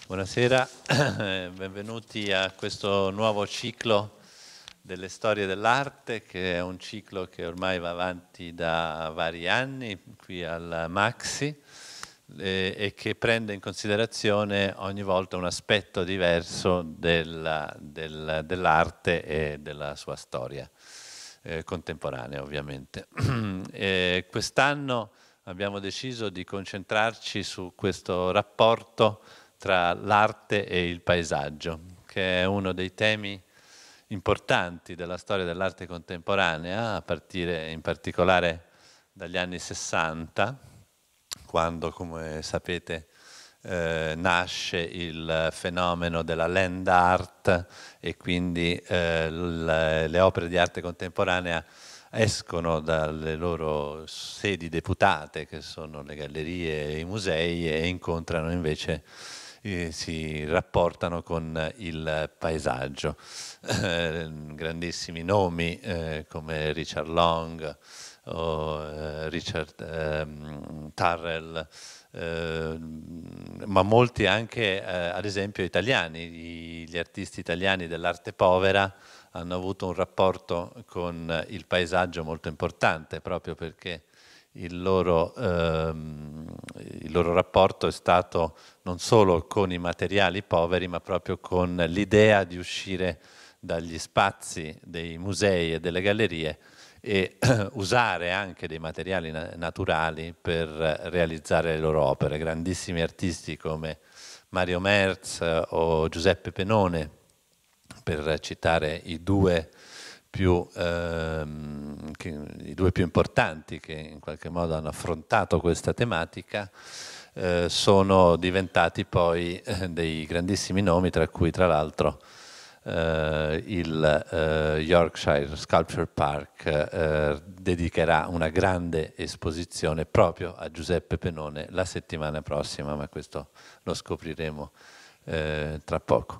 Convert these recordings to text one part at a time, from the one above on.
Buonasera, benvenuti a questo nuovo ciclo delle storie dell'arte, che è un ciclo che ormai va avanti da vari anni qui al Maxi e che prende in considerazione ogni volta un aspetto diverso dell'arte e della sua storia contemporanea, ovviamente. Quest'anno abbiamo deciso di concentrarci su questo rapporto tra l'arte e il paesaggio, che è uno dei temi importanti della storia dell'arte contemporanea, a partire in particolare dagli anni 60, quando, come sapete, nasce il fenomeno della land art e quindi le opere di arte contemporanea escono dalle loro sedi deputate, che sono le gallerie e i musei, e incontrano invece si rapportano con il paesaggio. Grandissimi nomi come Richard Long o Richard Turrell, ma molti anche, ad esempio, italiani. Gli artisti italiani dell'arte povera hanno avuto un rapporto con il paesaggio molto importante, proprio perché il loro rapporto è stato non solo con i materiali poveri, ma proprio con l'idea di uscire dagli spazi dei musei e delle gallerie e usare anche dei materiali naturali per realizzare le loro opere. Grandissimi artisti come Mario Merz o Giuseppe Penone, per citare i due più importanti che in qualche modo hanno affrontato questa tematica, sono diventati poi dei grandissimi nomi, tra cui tra l'altro il Yorkshire Sculpture Park dedicherà una grande esposizione proprio a Giuseppe Penone la settimana prossima, ma questo lo scopriremo tra poco.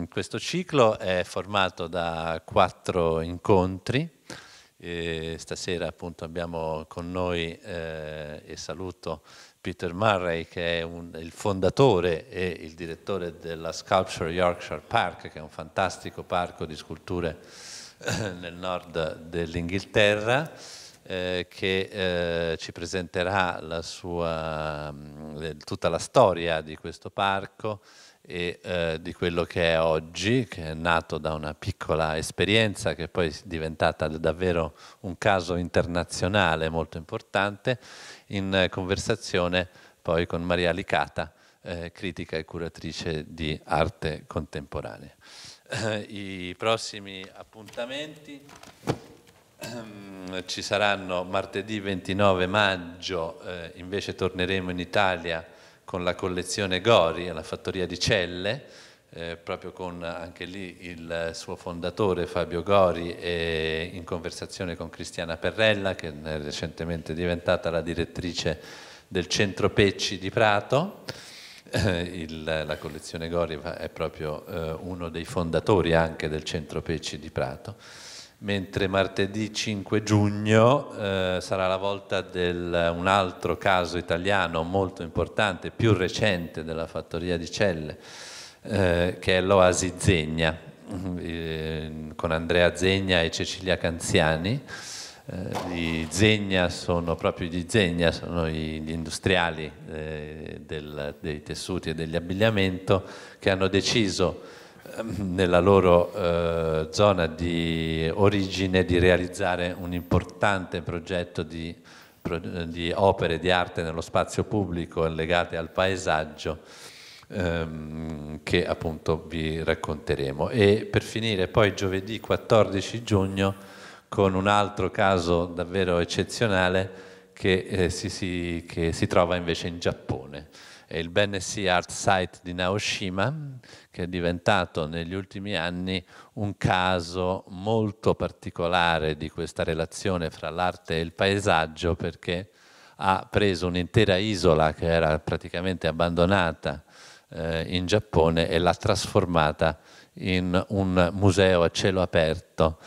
Questo ciclo è formato da 4 incontri. Stasera appunto abbiamo con noi, e saluto Peter Murray, che è il fondatore e il direttore della Sculpture Yorkshire Park, che è un fantastico parco di sculture nel nord dell'Inghilterra, che ci presenterà tutta la storia di questo parco e di quello che è oggi, che è nato da una piccola esperienza che poi è diventata davvero un caso internazionale molto importante, in conversazione poi con Maria Alicata, critica e curatrice di arte contemporanea. I prossimi appuntamenti ci saranno martedì 29 maggio, invece torneremo in Italia con la collezione Gori alla Fattoria di Celle, proprio con anche lì il suo fondatore Fabio Gori, e in conversazione con Cristiana Perrella, che è recentemente diventata la direttrice del Centro Pecci di Prato. La collezione Gori è proprio uno dei fondatori anche del Centro Pecci di Prato. Mentre martedì 5 giugno sarà la volta di un altro caso italiano molto importante, più recente, della Fattoria di Celle, che è l'Oasi Zegna, con Andrea Zegna e Cecilia Canziani. Gli Zegna sono proprio gli industriali dei tessuti e degli abbigliamento, che hanno deciso nella loro zona di origine di realizzare un importante progetto di opere di arte nello spazio pubblico legate al paesaggio, che appunto vi racconteremo. E per finire poi giovedì 14 giugno con un altro caso davvero eccezionale che si trova invece in Giappone. È il Bennessee Art Site di Naoshima, che è diventato negli ultimi anni un caso molto particolare di questa relazione fra l'arte e il paesaggio, perché ha preso un'intera isola che era praticamente abbandonata in Giappone e l'ha trasformata in un museo a cielo aperto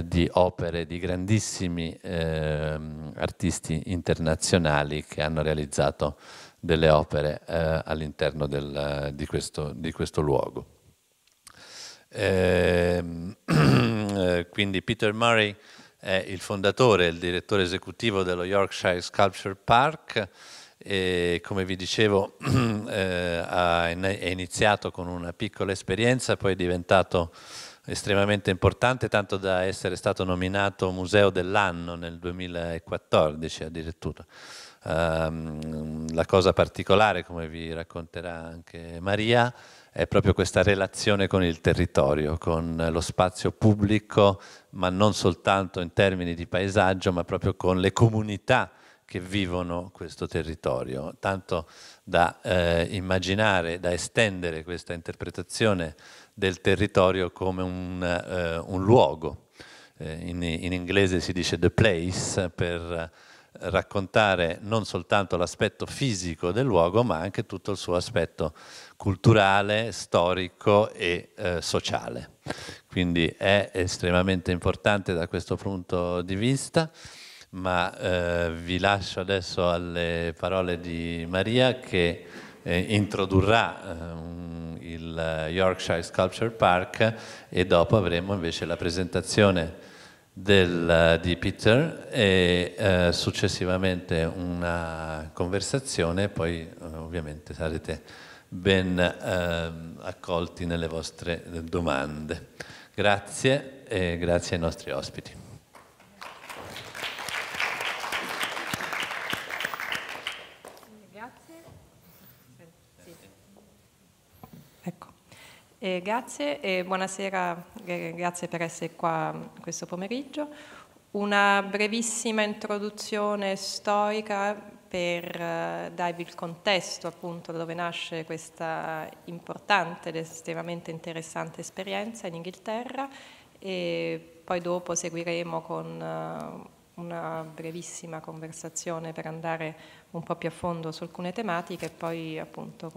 di opere di grandissimi artisti internazionali che hanno realizzato delle opere all'interno di questo luogo. Quindi Peter Murray è il fondatore e il direttore esecutivo dello Yorkshire Sculpture Park e, come vi dicevo, è iniziato con una piccola esperienza, poi è diventato estremamente importante, tanto da essere stato nominato Museo dell'anno nel 2014 addirittura. La cosa particolare, come vi racconterà anche Maria, è proprio questa relazione con il territorio, con lo spazio pubblico, ma non soltanto in termini di paesaggio, ma proprio con le comunità che vivono questo territorio, tanto da immaginare, da estendere questa interpretazione del territorio come un luogo. In inglese si dice the place, per raccontare non soltanto l'aspetto fisico del luogo, ma anche tutto il suo aspetto culturale, storico e sociale. Quindi è estremamente importante da questo punto di vista, ma vi lascio adesso alle parole di Maria, che introdurrà il Yorkshire Sculpture Park, e dopo avremo invece la presentazione di Peter e successivamente una conversazione, e poi ovviamente sarete ben accolti nelle vostre domande. Grazie e grazie ai nostri ospiti. Grazie e buonasera, grazie per essere qua questo pomeriggio. Una brevissima introduzione storica per darvi il contesto appunto da dove nasce questa importante ed estremamente interessante esperienza in Inghilterra, e poi dopo seguiremo con una brevissima conversazione per andare un po' più a fondo su alcune tematiche, e poi appunto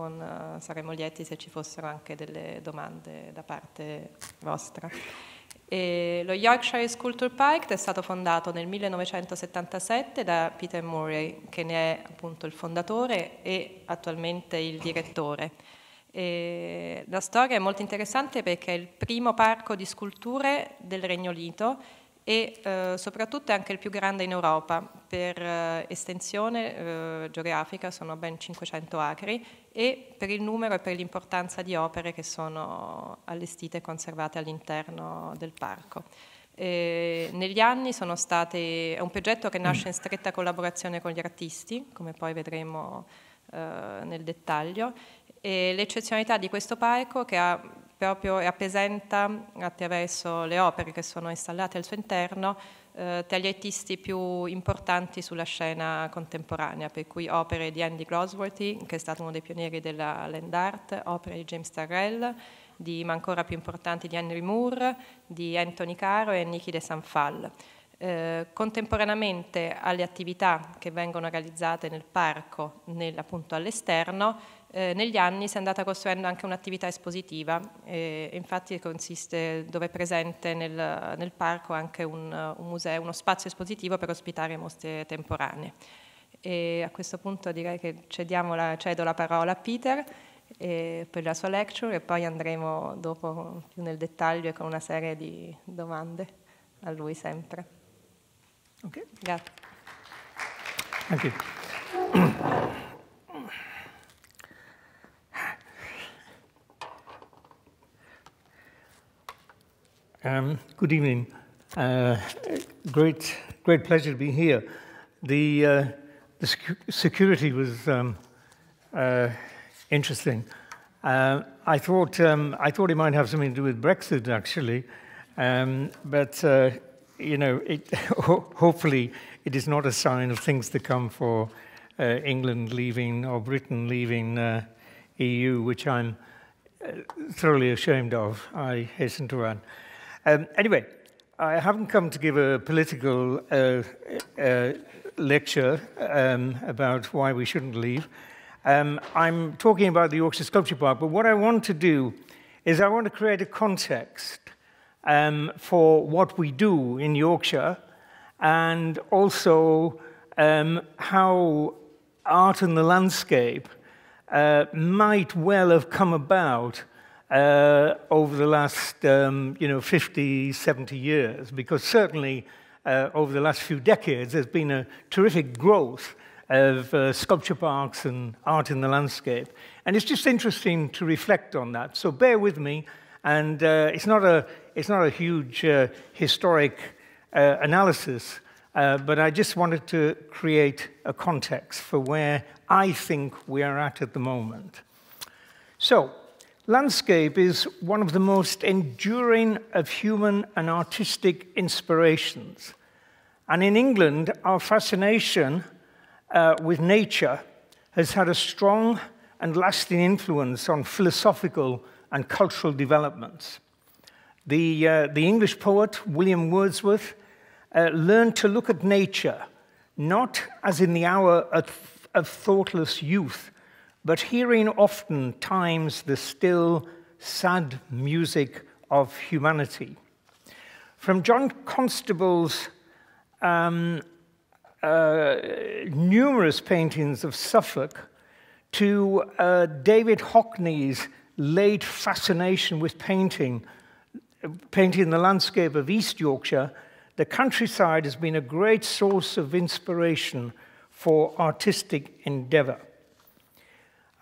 saremo lieti se ci fossero anche delle domande da parte vostra. Lo Yorkshire Sculpture Park è stato fondato nel 1977 da Peter Murray, che ne è appunto il fondatore e attualmente il direttore. La storia è molto interessante perché è il primo parco di sculture del Regno Unito e soprattutto è anche il più grande in Europa. Per estensione geografica sono ben 500 acri, e per il numero e per l'importanza di opere che sono allestite e conservate all'interno del parco. Negli anni è un progetto che nasce in stretta collaborazione con gli artisti, come poi vedremo nel dettaglio, e l'eccezionalità di questo parco che proprio rappresenta, attraverso le opere che sono installate al suo interno, tra gli artisti più importanti sulla scena contemporanea, per cui opere di Andy Goldsworthy, che è stato uno dei pionieri della land art, opere di James Turrell, ma ancora più importanti di Henry Moore, di Anthony Caro e Niki de Sanfal. Contemporaneamente alle attività che vengono realizzate nel parco, appunto all'esterno, negli anni si è andata costruendo anche un'attività espositiva, infatti dove è presente nel parco anche un museo, uno spazio espositivo per ospitare mostre temporanee. E a questo punto direi che cedo la parola a Peter per la sua lecture, e poi andremo dopo più nel dettaglio e con una serie di domande a lui sempre. Okay. Grazie. Thank you. Good evening. Great pleasure to be here. The security was interesting. I thought it might have something to do with Brexit, actually, but you know, hopefully it is not a sign of things to come for England leaving or Britain leaving EU, which I'm thoroughly ashamed of, I hasten to add. Anyway, I haven't come to give a political lecture about why we shouldn't leave. I'm talking about the Yorkshire Sculpture Park, but what I want to do is I want to create a context for what we do in Yorkshire, and also how art in the landscape might well have come about over the last 50, 70 years, because certainly over the last few decades there's been a terrific growth of sculpture parks and art in the landscape. And it's just interesting to reflect on that. So bear with me, and it's not a huge historic analysis, but I just wanted to create a context for where I think we are at the moment. So, landscape is one of the most enduring of human and artistic inspirations. And in England, our fascination with nature has had a strong and lasting influence on philosophical and cultural developments. The English poet William Wordsworth learned to look at nature not as in the hour of thoughtless youth, but hearing oftentimes the still, sad music of humanity. From John Constable's numerous paintings of Suffolk to David Hockney's late fascination with painting the landscape of East Yorkshire, the countryside has been a great source of inspiration for artistic endeavour.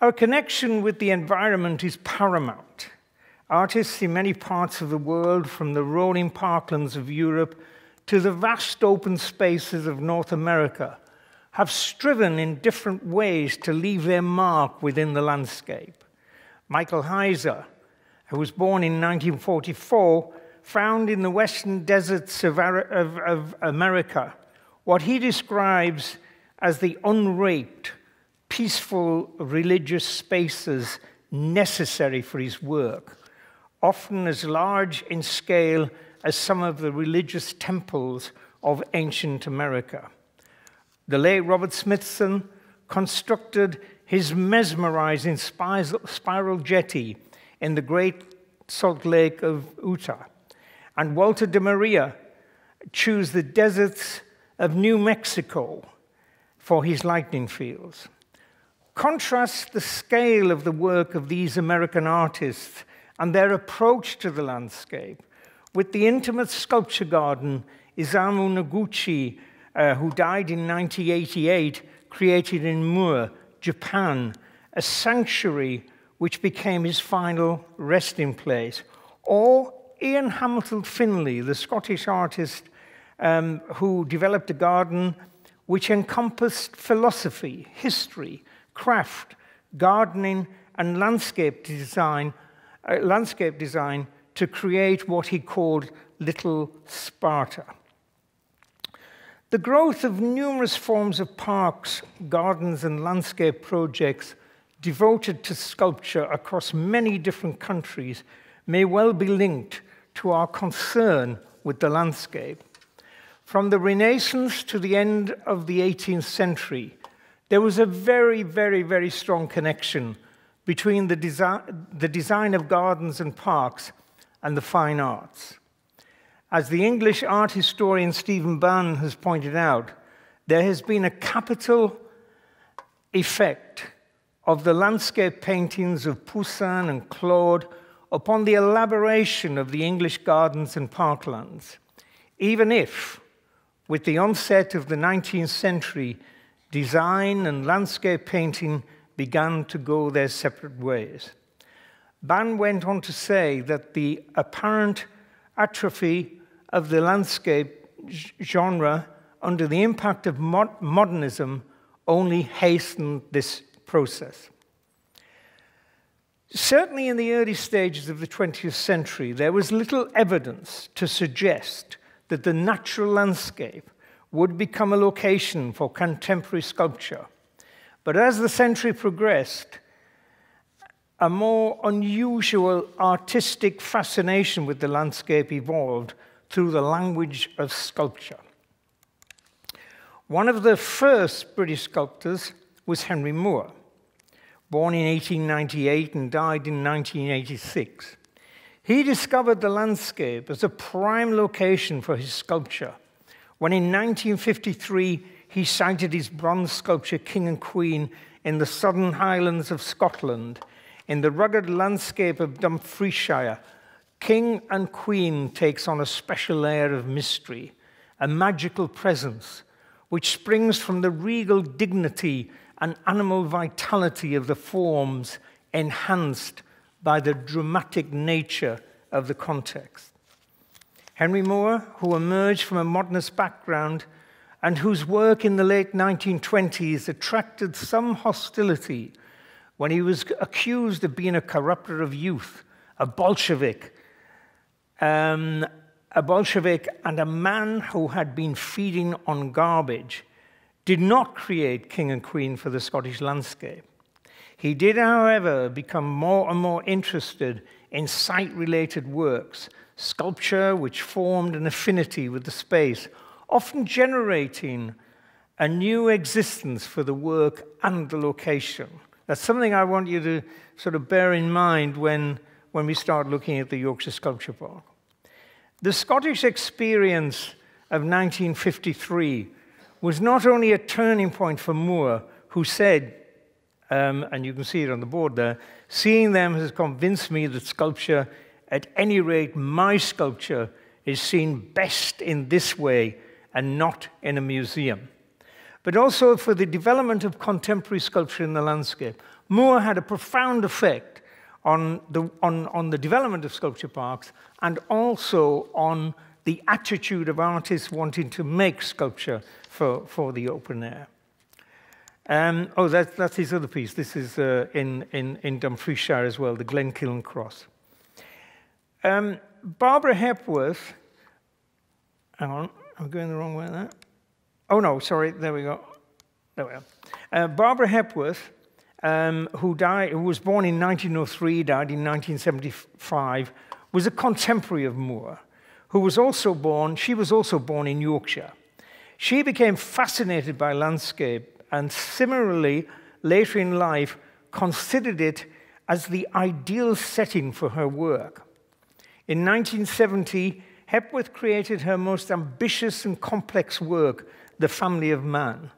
Our connection with the environment is paramount. Artists in many parts of the world, from the rolling parklands of Europe to the vast open spaces of North America, have striven in different ways to leave their mark within the landscape. Michael Heiser, who was born in 1944, found in the western deserts of America what he describes as the unraped, peaceful religious spaces necessary for his work, often as large in scale as some of the religious temples of ancient America. The late Robert Smithson constructed his mesmerizing spiral jetty in the Great Salt Lake of Utah, and Walter de Maria chose the deserts of New Mexico for his lightning fields. Contrast the scale of the work of these American artists and their approach to the landscape with the intimate sculpture garden Isamu Noguchi, who died in 1988, created in Mur, Japan, a sanctuary which became his final resting place. Or Ian Hamilton Finlay, the Scottish artist who developed a garden which encompassed philosophy, history, craft, gardening, and landscape design to create what he called Little Sparta. The growth of numerous forms of parks, gardens, and landscape projects devoted to sculpture across many different countries may well be linked to our concern with the landscape. From the Renaissance to the end of the 18th century, there was a very, very, very strong connection between the design of gardens and parks and the fine arts. As the English art historian Stephen Bann has pointed out, there has been a capital effect of the landscape paintings of Poussin and Claude upon the elaboration of the English gardens and parklands, even if, with the onset of the 19th century, design and landscape painting began to go their separate ways. Bann went on to say that the apparent atrophy of the landscape genre under the impact of modernism only hastened this process. Certainly in the early stages of the 20th century, there was little evidence to suggest that the natural landscape would become a location for contemporary sculpture. But as the century progressed, a more unusual artistic fascination with the landscape evolved through the language of sculpture. One of the first British sculptors was Henry Moore, born in 1898 and died in 1986. He discovered the landscape as a prime location for his sculpture when in 1953 he sited his bronze sculpture King and Queen in the southern highlands of Scotland. In the rugged landscape of Dumfriesshire, King and Queen takes on a special layer of mystery, a magical presence, which springs from the regal dignity and animal vitality of the forms, enhanced by the dramatic nature of the context. Henry Moore, who emerged from a modernist background and whose work in the late 1920s attracted some hostility when he was accused of being a corrupter of youth, a Bolshevik and a man who had been feeding on garbage, did not create King and Queen for the Scottish landscape. He did, however, become more and more interested in site-related works, sculpture which formed an affinity with the space, often generating a new existence for the work and the location. That's something I want you to sort of bear in mind when we start looking at the Yorkshire Sculpture Park. The Scottish experience of 1953 was not only a turning point for Moore, who said, and you can see it on the board there, seeing them has convinced me that sculpture, at any rate my sculpture, is seen best in this way and not in a museum. But also for the development of contemporary sculpture in the landscape. Moore had a profound effect on the development of sculpture parks and also on the attitude of artists wanting to make sculpture for the open air. That's his other piece. This is in Dumfriesshire as well, the Glenkiln Cross. Barbara Hepworth, hang on, I'm going the wrong way there. Oh no, sorry, there we go. There we are. Barbara Hepworth, who was born in 1903, died in 1975, was a contemporary of Moore, she was also born in Yorkshire. She became fascinated by landscape and similarly, later in life, considered it as the ideal setting for her work. In 1970, Hepworth created her most ambitious and complex work, The Family of Man.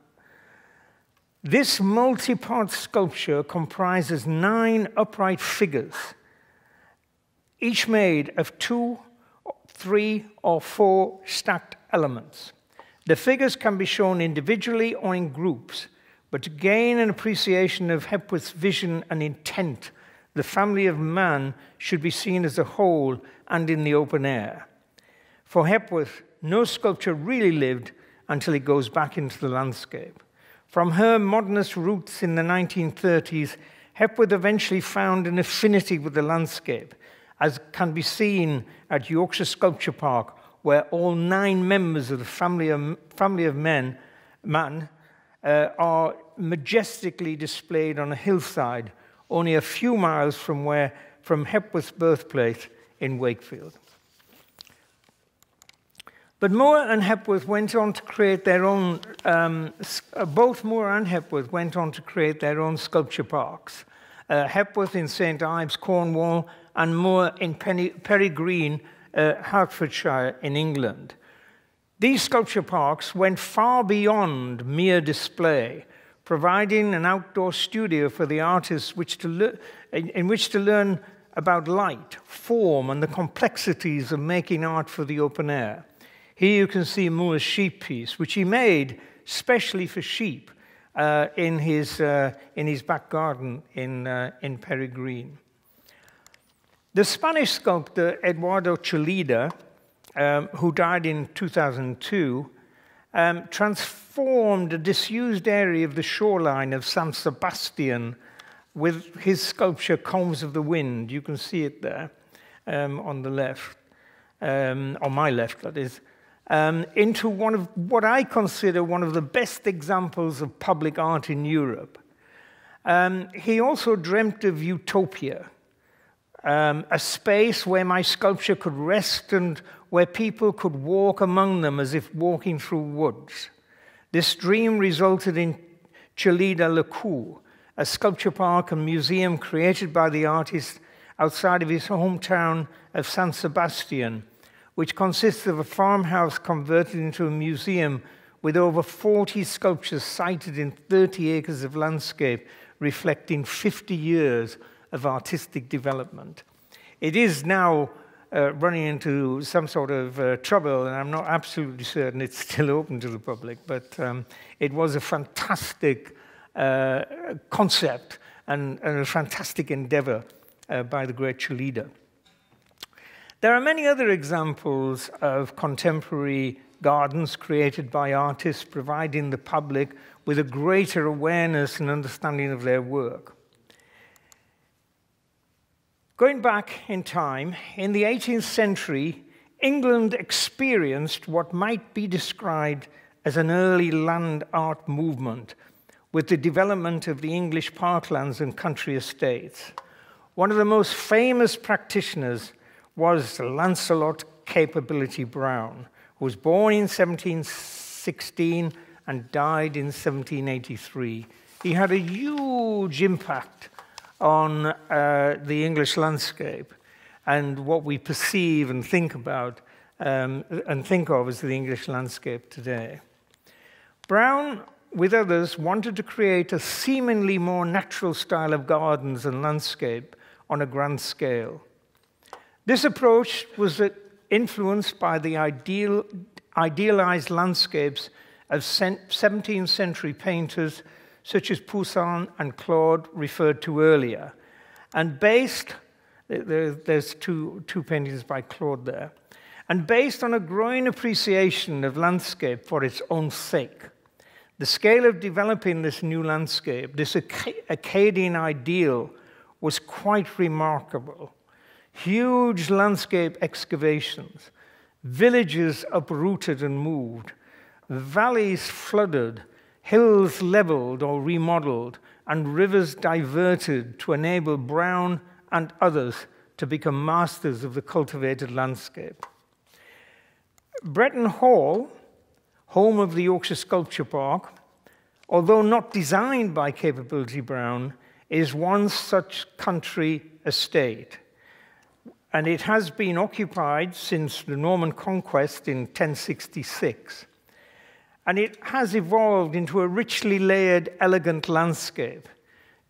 This multi-part sculpture comprises 9 upright figures, each made of 2, 3, or 4 stacked elements. The figures can be shown individually or in groups, but to gain an appreciation of Hepworth's vision and intent, the family of man should be seen as a whole and in the open air. For Hepworth, no sculpture really lived until it goes back into the landscape. From her modernist roots in the 1930s, Hepworth eventually found an affinity with the landscape, as can be seen at Yorkshire Sculpture Park, where all 9 members of the family of man are majestically displayed on a hillside, only a few miles from Hepworth's birthplace in Wakefield. But Moore and Hepworth went on to create their own, both Moore and Hepworth went on to create their own sculpture parks. Hepworth in St. Ives, Cornwall, and Moore in Perry Green, Hertfordshire in England. These sculpture parks went far beyond mere display, providing an outdoor studio for the artists in which to learn about light, form, and the complexities of making art for the open air. Here you can see Moore's sheep piece, which he made specially for sheep in his back garden in Perry Green. The Spanish sculptor Eduardo Chillida, who died in 2002, transformed a disused area of the shoreline of San Sebastian with his sculpture Combs of the Wind. You can see it there on the left, on my left, that is, into one of what I consider one of the best examples of public art in Europe. He also dreamt of utopia, a space where my sculpture could rest and where people could walk among them as if walking through woods. This dream resulted in Chelida Le Cour, a sculpture park and museum created by the artist outside of his hometown of San Sebastian, which consists of a farmhouse converted into a museum with over 40 sculptures sited in 30 acres of landscape, reflecting 50 years of artistic development. It is now running into some sort of trouble, and I'm not absolutely certain it's still open to the public, but it was a fantastic concept and a fantastic endeavor by the great Cellida. There are many other examples of contemporary gardens created by artists, providing the public with a greater awareness and understanding of their work. Going back in time, in the 18th century, England experienced what might be described as an early land art movement with the development of the English parklands and country estates. One of the most famous practitioners was Lancelot Capability Brown, who was born in 1716 and died in 1783. He had a huge impact on the English landscape and what we perceive and think about and think of as the English landscape today. Brown, with others, wanted to create a seemingly more natural style of gardens and landscape on a grand scale. This approach was influenced by the idealized landscapes of 17th century painters such as Poussin and Claude referred to earlier, and based, there's two paintings by Claude there, and based on a growing appreciation of landscape for its own sake. The scale of developing this new landscape, this Akkadian ideal, was quite remarkable. Huge landscape excavations, villages uprooted and moved, valleys flooded, hills leveled or remodeled, and rivers diverted to enable Brown and others to become masters of the cultivated landscape. Bretton Hall, home of the Yorkshire Sculpture Park, although not designed by Capability Brown, is one such country estate. And it has been occupied since the Norman conquest in 1066. And it has evolved into a richly layered, elegant landscape,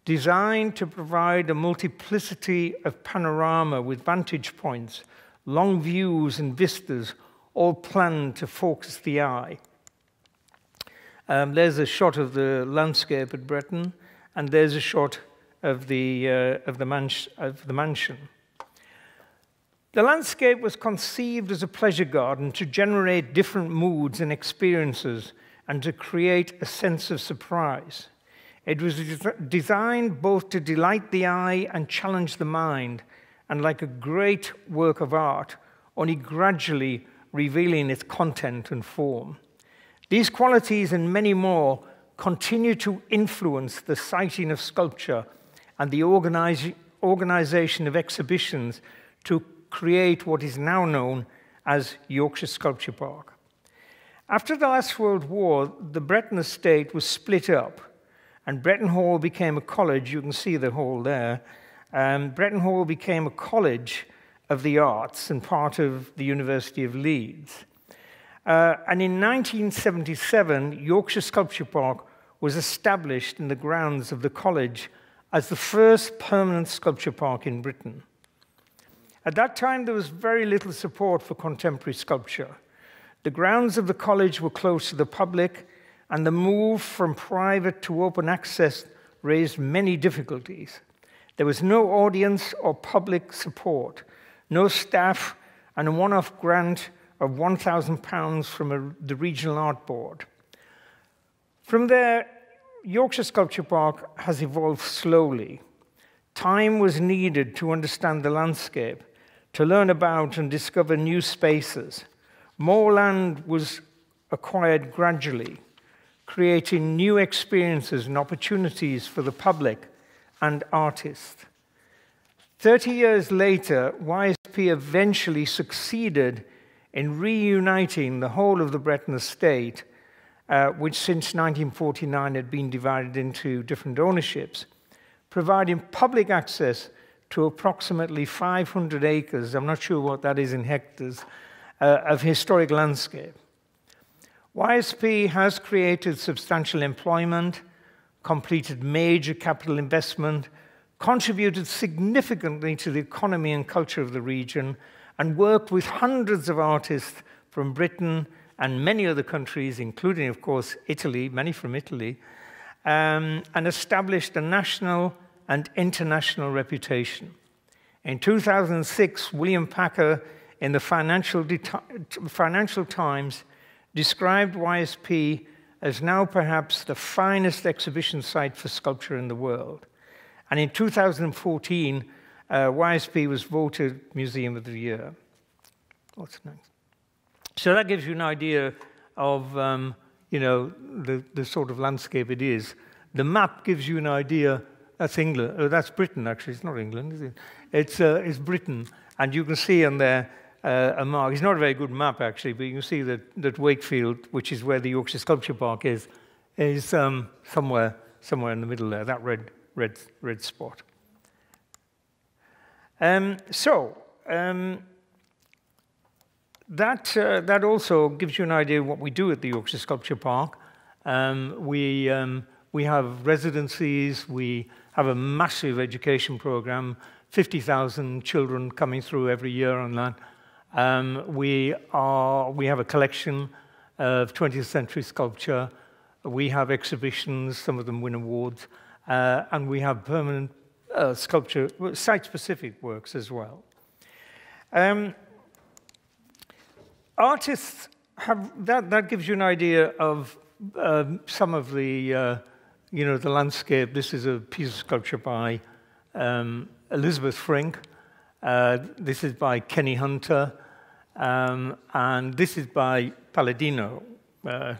designed to provide a multiplicity of panorama with vantage points, long views and vistas, all planned to focus the eye. There's a shot of the landscape at Bretton, and there's a shot of the mansion. The landscape was conceived as a pleasure garden to generate different moods and experiences and to create a sense of surprise. It was designed both to delight the eye and challenge the mind, and like a great work of art, only gradually revealing its content and form. These qualities and many more continue to influence the siting of sculpture and the organization of exhibitions to create what is now known as Yorkshire Sculpture Park. After the last World War, the Bretton estate was split up, and Bretton Hall became a college. You can see the hall there. Bretton Hall became a college of the arts and part of the University of Leeds. And in 1977, Yorkshire Sculpture Park was established in the grounds of the college as the first permanent sculpture park in Britain. At that time, there was very little support for contemporary sculpture. The grounds of the college were closed to the public, and the move from private to open access raised many difficulties. There was no audience or public support, no staff, and a one-off grant of £1,000 from the Regional Art Board. From there, Yorkshire Sculpture Park has evolved slowly. Time was needed to understand the landscape, to learn about and discover new spaces. More land was acquired gradually, creating new experiences and opportunities for the public and artists. 30 years later, YSP eventually succeeded in reuniting the whole of the Bretton estate, which since 1949 had been divided into different ownerships, providing public access to approximately 500 acres, I'm not sure what that is in hectares, of historic landscape. YSP has created substantial employment, completed major capital investment, contributed significantly to the economy and culture of the region, and worked with hundreds of artists from Britain and many other countries, including, of course, Italy, many from Italy, and established a national and international reputation. In 2006, William Packer in the Financial Times described YSP as now perhaps the finest exhibition site for sculpture in the world. And in 2014, YSP was voted Museum of the Year. What's next? So that gives you an idea of you know, the sort of landscape it is. The map gives you an idea. That's England. Oh, that's Britain, actually. It's not England, is it? It's Britain. And you can see on there a mark. It's not a very good map, actually, but you can see that Wakefield, which is where the Yorkshire Sculpture Park is somewhere in the middle there, that red spot. That also gives you an idea of what we do at the Yorkshire Sculpture Park. We have residencies, we have a massive education program, 50,000 children coming through every year on that. We have a collection of 20th century sculpture. We have exhibitions, some of them win awards, and we have permanent sculpture, site-specific works as well. Artists have, that gives you an idea of some of the, you know, the landscape. This is a piece of sculpture by Elizabeth Frink. This is by Kenny Hunter. And this is by Palladino,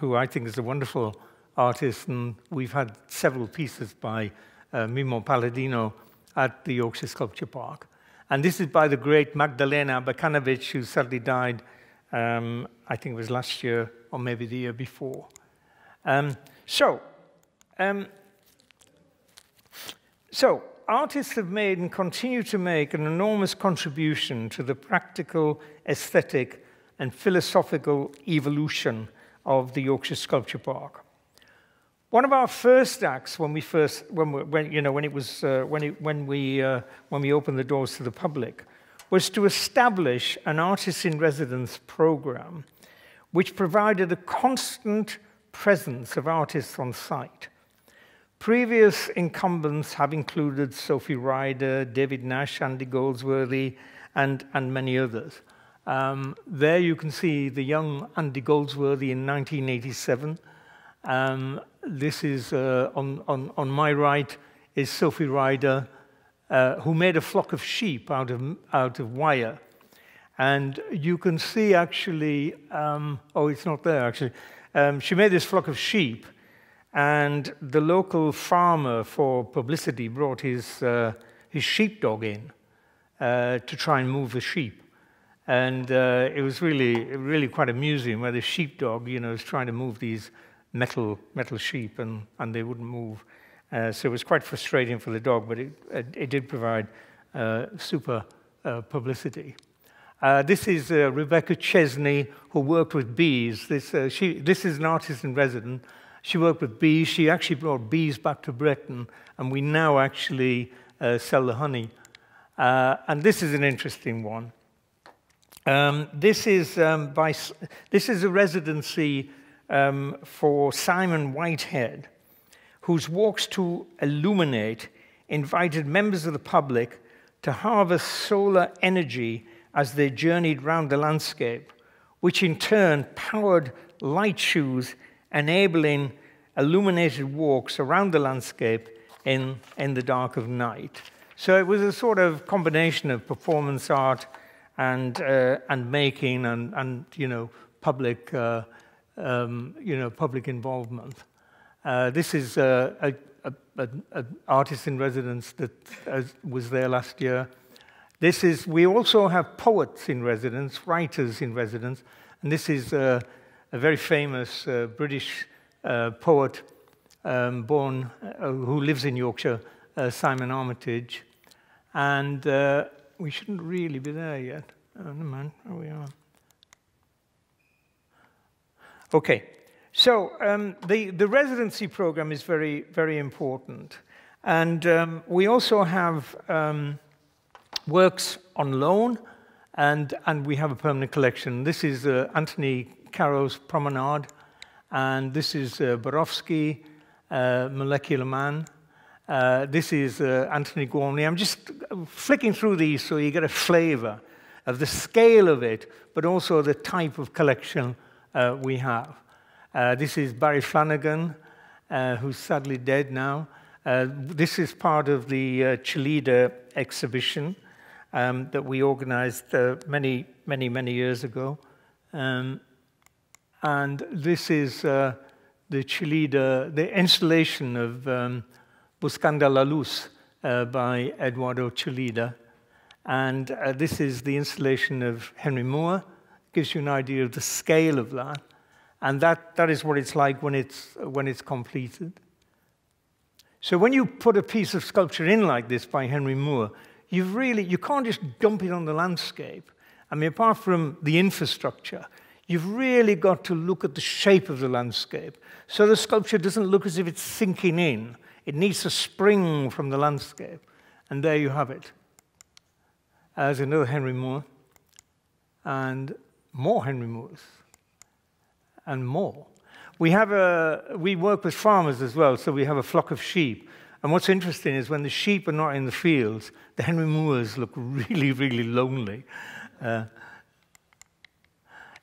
who I think is a wonderful artist. And we've had several pieces by Mimo Palladino at the Yorkshire Sculpture Park. And this is by the great Magdalena Bakanovic, who sadly died, I think it was last year or maybe the year before. So artists have made and continue to make an enormous contribution to the practical, aesthetic, and philosophical evolution of the Yorkshire Sculpture Park. One of our first acts when we opened the doors to the public was to establish an artist in residence program which provided a constant presence of artists on site. Previous incumbents have included Sophie Ryder, David Nash, Andy Goldsworthy, and many others. There you can see the young Andy Goldsworthy in 1987. This is, on my right, is Sophie Ryder, who made a flock of sheep out of wire. And you can see actually, oh, it's not there actually. She made this flock of sheep, and the local farmer, for publicity, brought his sheepdog in to try and move the sheep. And it was really quite amusing, where the sheepdog, you know, is trying to move these metal sheep, and they wouldn't move. So it was quite frustrating for the dog, but it did provide super publicity. This is Rebecca Chesney, who worked with bees. This is an artist in residence. She worked with bees. She actually brought bees back to Britain, and we now actually sell the honey. And this is an interesting one. This is a residency for Simon Whitehead, whose walks to illuminate invited members of the public to harvest solar energy as they journeyed round the landscape, which in turn powered light shoes, enabling illuminated walks around the landscape in the dark of night. So it was a sort of combination of performance art and making and you know, public public involvement. This is an artist in residence that was there last year. We also have poets in residence, writers in residence, and this is a very famous British poet who lives in Yorkshire, Simon Armitage. And we shouldn't really be there yet. Oh, never mind, here we are. Okay, So the residency program is very, very important. And we also have works on loan, and we have a permanent collection. This is Anthony Caro's Promenade, and this is Borowski, Molecular Man. This is Anthony Gormley. I'm just flicking through these so you get a flavor of the scale of it, but also the type of collection we have. This is Barry Flanagan, who's sadly dead now. This is part of the Chelida exhibition that we organized many years ago. And this is the Chelida, the installation of Buscando la Luz by Eduardo Chelida. And this is the installation of Henry Moore. Gives you an idea of the scale of that. And that is what it's like when it's completed. So when you put a piece of sculpture in like this by Henry Moore, you can't just dump it on the landscape. I mean, apart from the infrastructure, you've really got to look at the shape of the landscape. So the sculpture doesn't look as if it's sinking in. It needs to spring from the landscape. And there you have it. There's another Henry Moore, and more Henry Moores, and more. We work with farmers as well, so we have a flock of sheep. And what's interesting is when the sheep are not in the fields, the Henry Moores look really, really lonely.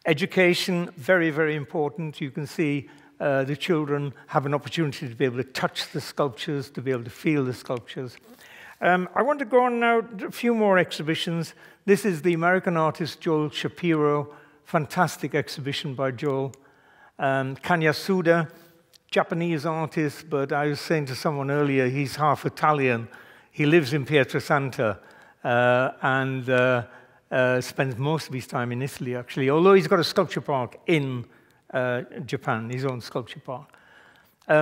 Education, very, very important. You can see the children have an opportunity to be able to touch the sculptures, to be able to feel the sculptures. I want to go on now to a few more exhibitions. This is the American artist Joel Shapiro, fantastic exhibition by Joel. Kanya Suda, Japanese artist, but I was saying to someone earlier, he's half Italian. He lives in Pietrasanta and spends most of his time in Italy, actually, although he's got a sculpture park in Japan, his own sculpture park.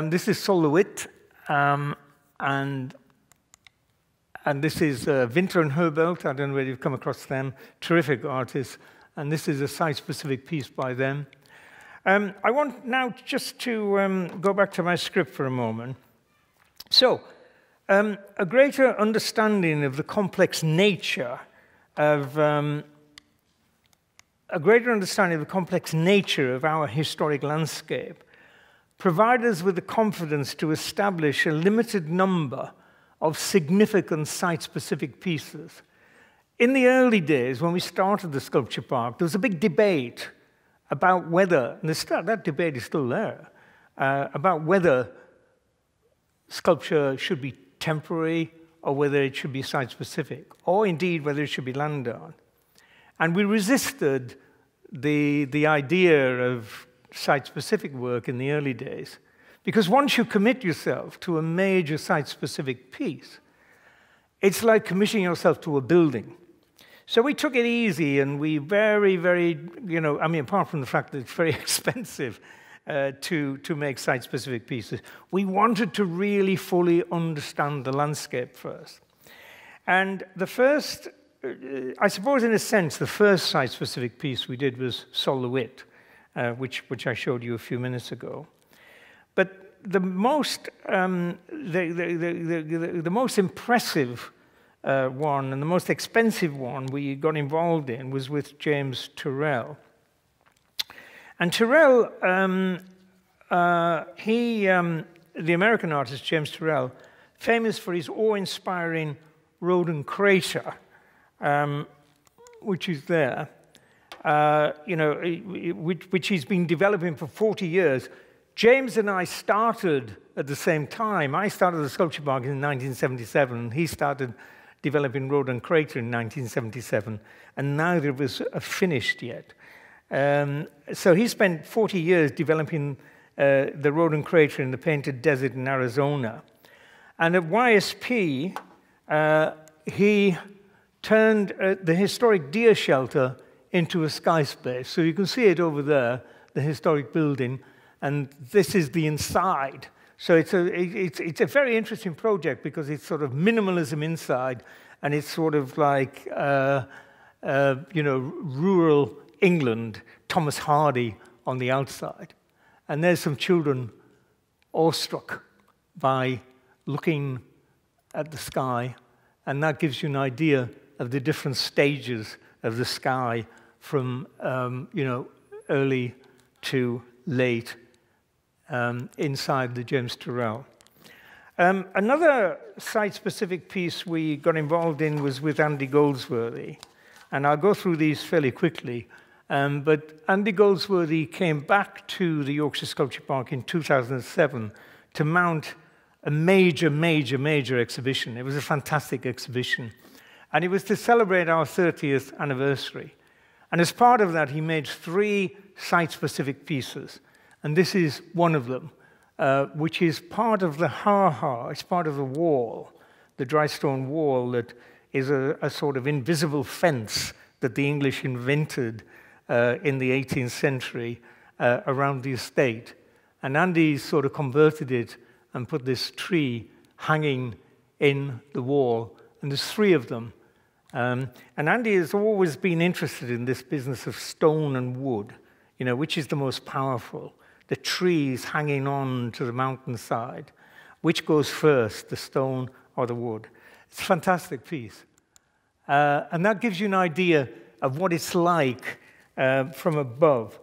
This is Sol LeWitt, and this is Winter and Herbelt. I don't know whether you've come across them. Terrific artists. And this is a site-specific piece by them. I want now just to go back to my script for a moment. So, a greater understanding of the complex nature of our historic landscape provides us with the confidence to establish a limited number of significant site-specific pieces. In the early days, when we started the sculpture park, there was a big debate about whether, and that debate is still there, about whether sculpture should be temporary or whether it should be site-specific, or indeed whether it should be land art. And we resisted the idea of site-specific work in the early days, because once you commit yourself to a major site-specific piece, it's like committing yourself to a building. So we took it easy, and we very, very, I mean, apart from the fact that it's very expensive to make site-specific pieces, we wanted to really fully understand the landscape first. And the first, I suppose in a sense, the first site-specific piece we did was Sol LeWitt, which I showed you a few minutes ago. But the most impressive one and the most expensive one we got involved in was with James Turrell. And Turrell, the American artist James Turrell, famous for his awe-inspiring rodent crater, which is there, which he's been developing for 40 years. James and I started at the same time. I started the sculpture park in 1977, and he started developing rodent crater in 1977, and neither of us are finished yet. So he spent 40 years developing the rodent crater in the Painted Desert in Arizona. And at YSP, he turned the historic deer shelter into a sky space. So you can see it over there, the historic building, and this is the inside. So it's a very interesting project because it's sort of minimalism inside, and it's sort of like rural England, Thomas Hardy on the outside. And there's some children awestruck by looking at the sky, and that gives you an idea of the different stages of the sky from early to late inside the James Turrell. Another site-specific piece we got involved in was with Andy Goldsworthy, and I'll go through these fairly quickly. But Andy Goldsworthy came back to the Yorkshire Sculpture Park in 2007 to mount a major exhibition. It was a fantastic exhibition. And it was to celebrate our 30th anniversary. And as part of that, he made 3 site-specific pieces. And this is one of them, which is part of the ha-ha. It's part of the wall, the dry stone wall that is a sort of invisible fence that the English invented in the 18th century around the estate. And Andy sort of converted it and put this tree hanging in the wall. And there's 3 of them. And Andy has always been interested in this business of stone and wood, which is the most powerful. The trees hanging on to the mountainside. Which goes first, the stone or the wood? It's a fantastic piece. And that gives you an idea of what it's like from above.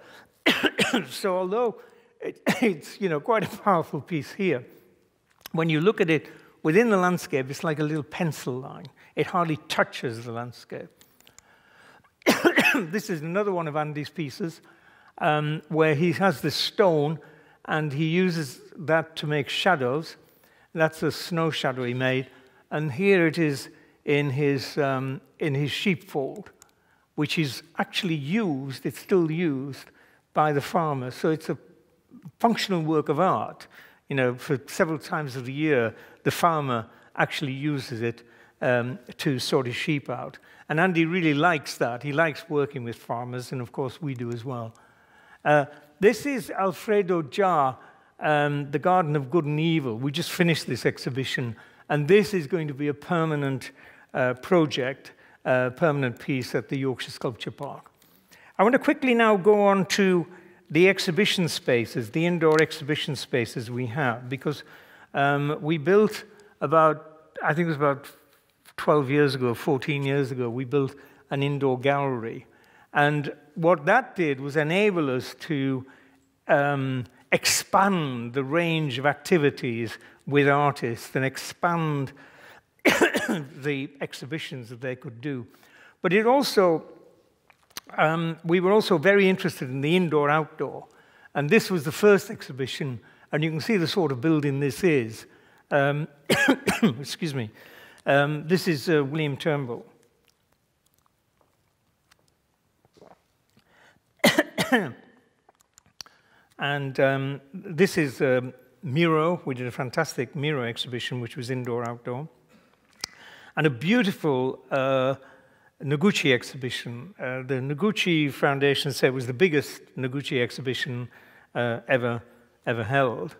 So although it's quite a powerful piece here, when you look at it within the landscape, it's like a little pencil line. It hardly touches the landscape. This is another one of Andy's pieces where he has this stone and he uses that to make shadows. That's a snow shadow he made. And here it is in his sheepfold, which is actually used, it's still used by the farmers. So it's a functional work of art. For several times of the year, the farmer actually uses it to sort his sheep out. And Andy really likes that. He likes working with farmers, and of course we do as well. This is Alfredo Jar, The Garden of Good and Evil. We just finished this exhibition, and this is going to be a permanent project, permanent piece at the Yorkshire Sculpture Park. I want to quickly now go on to the exhibition spaces, the indoor exhibition spaces we have, because we built I think it was about 12 years ago, 14 years ago, we built an indoor gallery. And what that did was enable us to expand the range of activities with artists and expand the exhibitions that they could do. But it also, we were also very interested in the indoor-outdoor. And this was the first exhibition, and you can see the sort of building this is. Excuse me. This is William Turnbull. And this is Miro. We did a fantastic Miro exhibition, which was indoor-outdoor. And a beautiful Noguchi exhibition. The Noguchi Foundation said it was the biggest Noguchi exhibition ever held.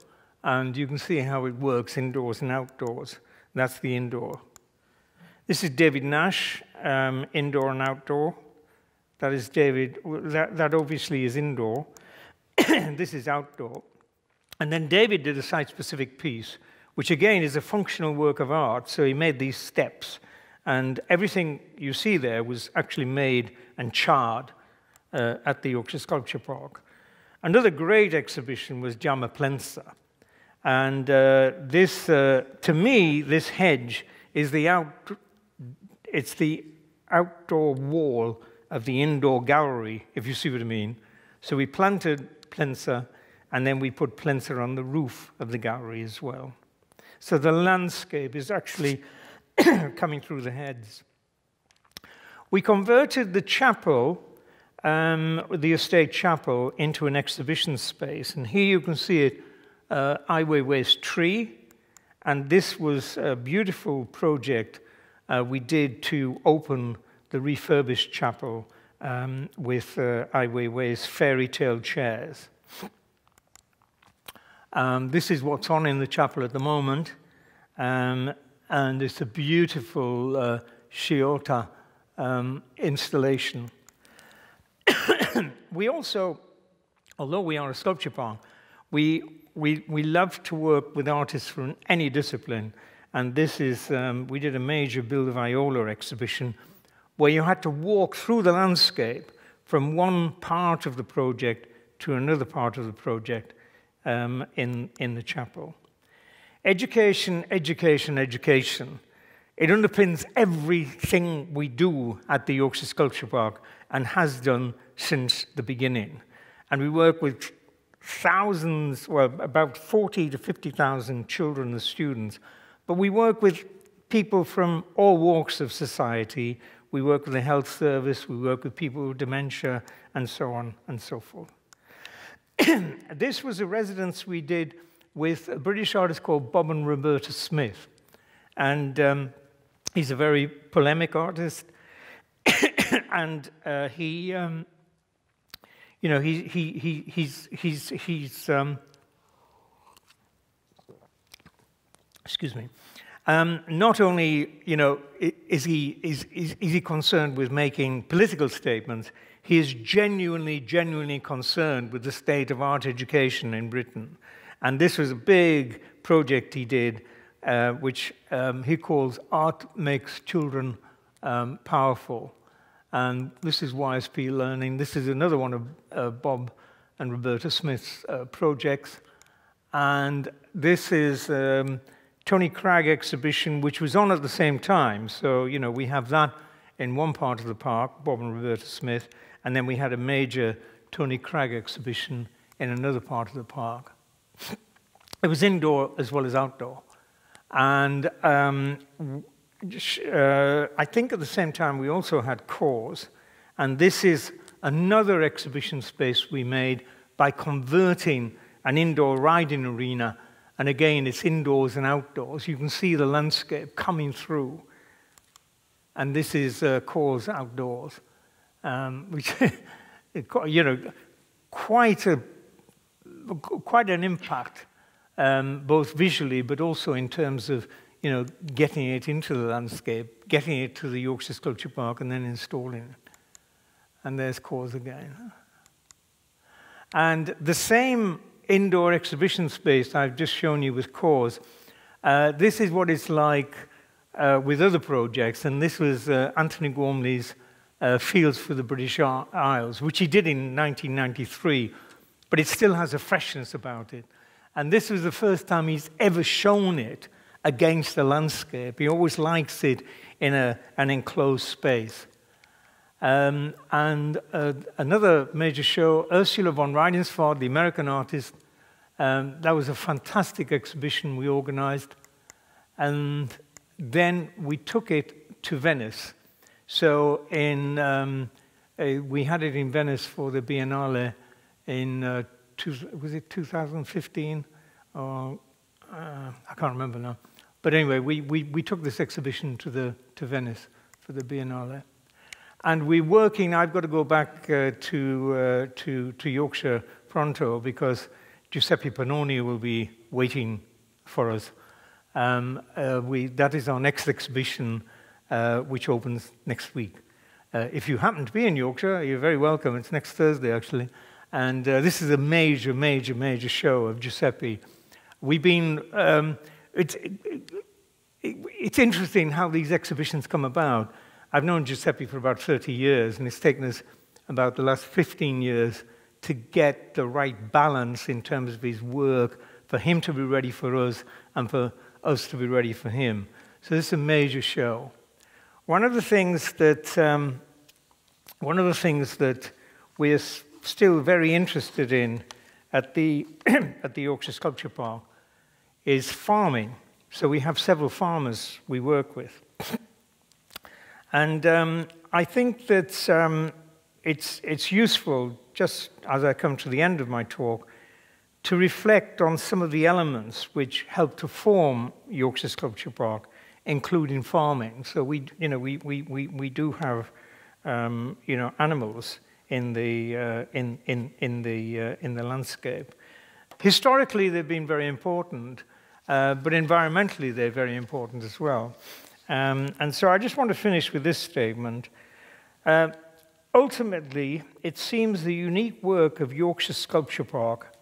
And you can see how it works indoors and outdoors. That's the indoor. This is David Nash, indoor and outdoor. That is David, that obviously is indoor. This is outdoor. And then David did a site-specific piece, which again is a functional work of art. So he made these steps. And everything you see there was actually made and charred at the Yorkshire Sculpture Park. Another great exhibition was Jama Plensa. And this, to me, this hedge is the outdoor wall of the indoor gallery, if you see what I mean. So we planted Plensa, and then we put Plensa on the roof of the gallery as well. So the landscape is actually coming through the heads. We converted the chapel, the estate chapel, into an exhibition space. And here you can see it, Ai Weiwei's tree. And this was a beautiful project we did to open the refurbished chapel with Ai Weiwei's fairy tale chairs. This is what's on in the chapel at the moment. And it's a beautiful Shiota installation. We also, although we are a sculpture park, we love to work with artists from any discipline. And this is, we did a major Build of Viola exhibition where you had to walk through the landscape from one part of the project to another part of the project in the chapel. Education, education, education. It underpins everything we do at the Yorkshire Sculpture Park and has done since the beginning. And we work with thousands, well, about 40 to 50,000 children and students. But we work with people from all walks of society. We work with the health service, we work with people with dementia, and so on and so forth. This was a residence we did with a British artist called Bob and Roberta Smith. And he's a very polemic artist. And he, you know, he's excuse me. Not only, you know, is he concerned with making political statements, he is genuinely concerned with the state of art education in Britain. And this was a big project he did, which he calls Art Makes Children Powerful. And this is YSP Learning. This is another one of Bob and Roberta Smith's projects. And this is Tony Cragg exhibition, which was on at the same time. So, you know, we have that in one part of the park, Bob and Roberta Smith, and then we had a major Tony Cragg exhibition in another part of the park. It was indoor as well as outdoor. And I think at the same time we also had Cause, and this is another exhibition space we made by converting an indoor riding arena. And again, it's indoors and outdoors. You can see the landscape coming through. And this is Cause Outdoors, which, you know, quite an impact, both visually, but also in terms of, you know, getting it into the landscape, getting it to the Yorkshire Sculpture Park, and then installing it. And there's Cause again. And the same indoor exhibition space I've just shown you with Cause. This is what it's like with other projects, and this was Anthony Gormley's Fields for the British Isles, which he did in 1993, but it still has a freshness about it. And this was the first time he's ever shown it against the landscape. He always likes it in an enclosed space. And another major show, Ursula von Rydensford, the American artist, that was a fantastic exhibition we organized. And then we took it to Venice. So we had it in Venice for the Biennale in, was it 2015? Or, I can't remember now. But anyway, we took this exhibition to Venice for the Biennale. And we're working, I've got to go back to Yorkshire pronto because Giuseppe Pannoni will be waiting for us. That is our next exhibition, which opens next week. If you happen to be in Yorkshire, you're very welcome. It's next Thursday, actually. And this is a major show of Giuseppe. We've been, it's interesting how these exhibitions come about. I've known Giuseppe for about 30 years, and it's taken us about the last 15 years to get the right balance in terms of his work, for him to be ready for us, and for us to be ready for him. So this is a major show. One of the things that we're still very interested in at the Yorkshire Sculpture Park is farming. So we have several farmers we work with. And I think that it's useful, just as I come to the end of my talk, to reflect on some of the elements which help to form Yorkshire Sculpture Park, including farming. So we do have animals in the landscape. Historically, they've been very important, but environmentally they're very important as well. And so I just want to finish with this statement. Ultimately, it seems the unique work of Yorkshire Sculpture Park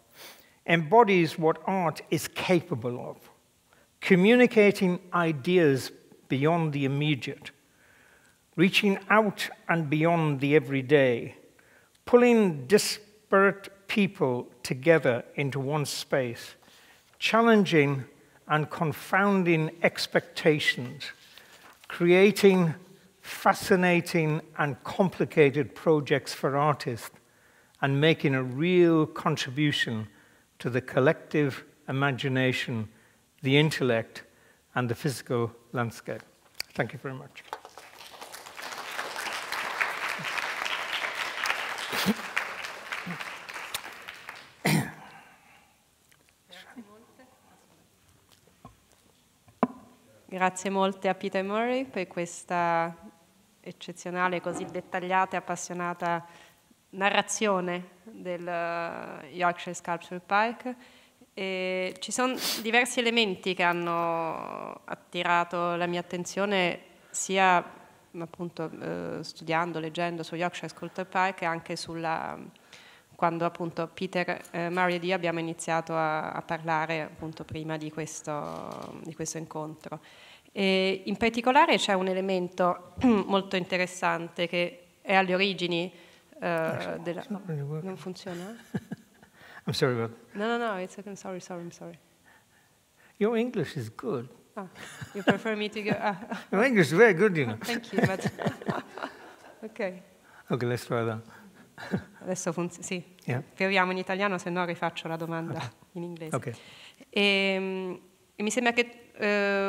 embodies what art is capable of, communicating ideas beyond the immediate, reaching out and beyond the everyday, pulling disparate people together into one space, challenging and confounding expectations, creating fascinating and complicated projects for artists, and making a real contribution to the collective imagination, the intellect, and the physical landscape. Thank you very much. Grazie molte a Peter Murray per questa eccezionale, così dettagliata e appassionata narrazione del Yorkshire Sculpture Park. E ci sono diversi elementi che hanno attirato la mia attenzione sia appunto studiando, leggendo su Yorkshire Sculpture Park e anche quando appunto Peter Murray e io abbiamo iniziato a parlare appunto prima di questo incontro. E in particolare c'è un elemento molto interessante che è alle origini della... Non funziona? I'm sorry about that. No, it's okay. I'm sorry. Your English is good. Ah, you prefer me to go... Your English is very good, you know. Thank you, but... Ok. Okay, let's try that. Adesso funziona, sì. Yeah. Proviamo in italiano, se no rifaccio la domanda in inglese. Okay. E mi sembra che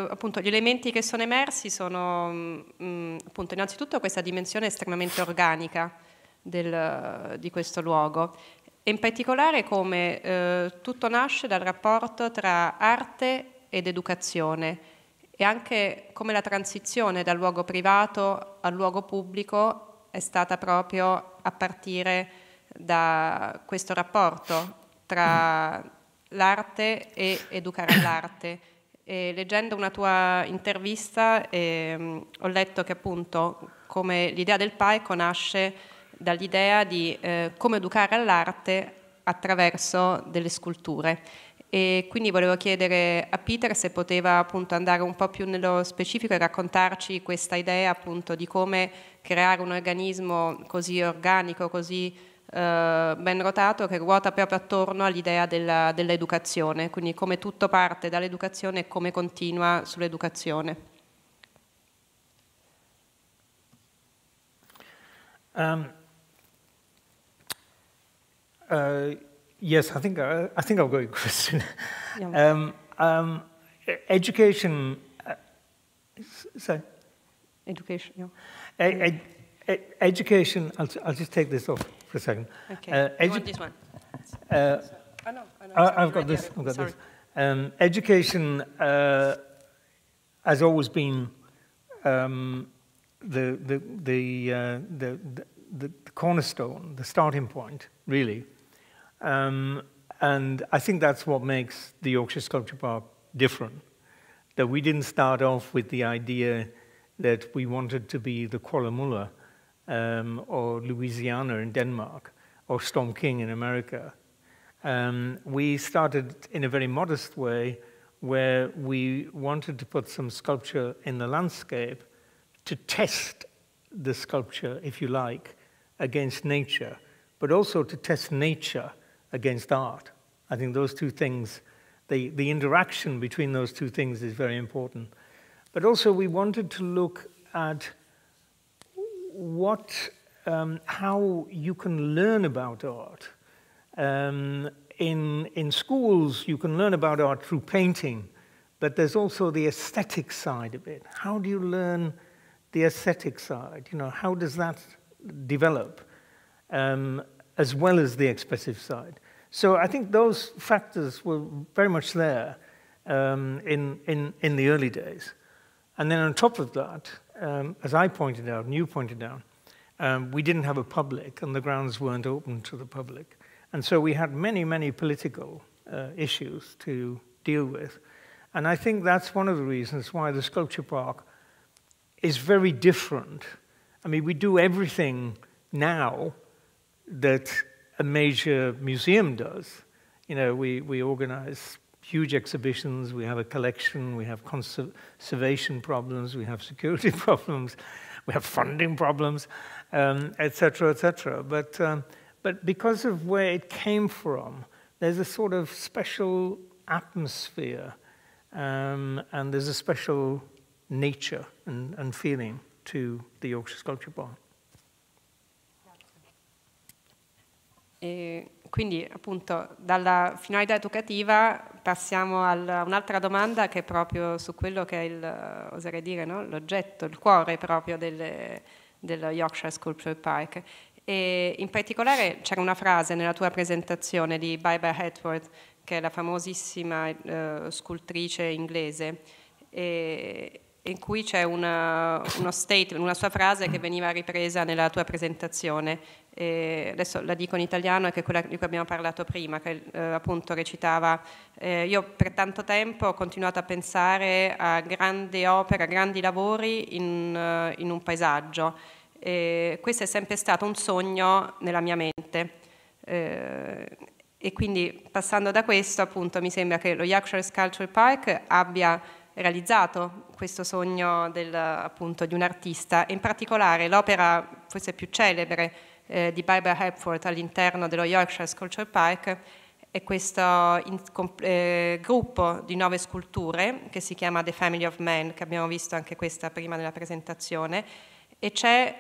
appunto gli elementi che sono emersi sono appunto innanzitutto questa dimensione estremamente organica di questo luogo e in particolare come tutto nasce dal rapporto tra arte ed educazione e anche come la transizione dal luogo privato al luogo pubblico è stata proprio a partire da questo rapporto tra l'arte e educare all'arte. E leggendo una tua intervista ho letto che appunto come l'idea del parco nasce dall'idea di come educare all'arte attraverso delle sculture. E quindi volevo chiedere a Peter se poteva appunto andare un po' più nello specifico e raccontarci questa idea appunto di come creare un organismo così organico, così ben rotato, che ruota proprio attorno all'idea dell'educazione, quindi come tutto parte dall'educazione e come continua sull'educazione. Yes, I think I've got a question. Yeah. Education. Sorry. Education. Yeah. Education. I'll just take this off for a second. Okay. You want this one? No. I've got this. This. Education has always been the cornerstone, the starting point, really. And I think that's what makes the Yorkshire Sculpture Park different, that we didn't start off with the idea that we wanted to be the Kuala Muller or Louisiana in Denmark or Storm King in America. We started in a very modest way where we wanted to put some sculpture in the landscape to test the sculpture, if you like, against nature, but also to test nature against art. I think those two things, the interaction between those two things is very important. But also we wanted to look at how you can learn about art. In schools, you can learn about art through painting, but there's also the aesthetic side of it. How do you learn the aesthetic side? You know, how does that develop, as well as the expressive side? So I think those factors were very much there in the early days. And then on top of that, as I pointed out, and you pointed out, we didn't have a public, and the grounds weren't open to the public. And so we had many, many political issues to deal with. And I think that's one of the reasons why the Sculpture Park is very different. I mean, we do everything now that a major museum does. You know, we organize huge exhibitions, we have a collection, we have conservation problems, we have security problems, we have funding problems, etc., etc. But because of where it came from, there's a sort of special atmosphere, and there's a special nature and feeling to the Yorkshire Sculpture Park. E quindi appunto dalla finalità educativa passiamo a un'altra domanda che è proprio su quello che è oserei dire, no? L'oggetto, il cuore proprio dello Yorkshire Sculpture Park. E in particolare c'era una frase nella tua presentazione di Barbara Hepworth, che è la famosissima scultrice inglese, in cui c'è una sua frase che veniva ripresa nella tua presentazione. Adesso la dico in italiano, che è quella di cui abbiamo parlato prima, che appunto recitava: io per tanto tempo ho continuato a pensare a grandi opere, a grandi lavori in un paesaggio. Questo è sempre stato un sogno nella mia mente. E quindi passando da questo, appunto, mi sembra che lo Yorkshire Sculpture Park abbia realizzato questo sogno appunto di un artista, e in particolare l'opera forse più celebre di Barbara Hepworth all'interno dello Yorkshire Sculpture Park è questo gruppo di 9 sculture che si chiama The Family of Man, che abbiamo visto anche questa prima nella presentazione, e c'è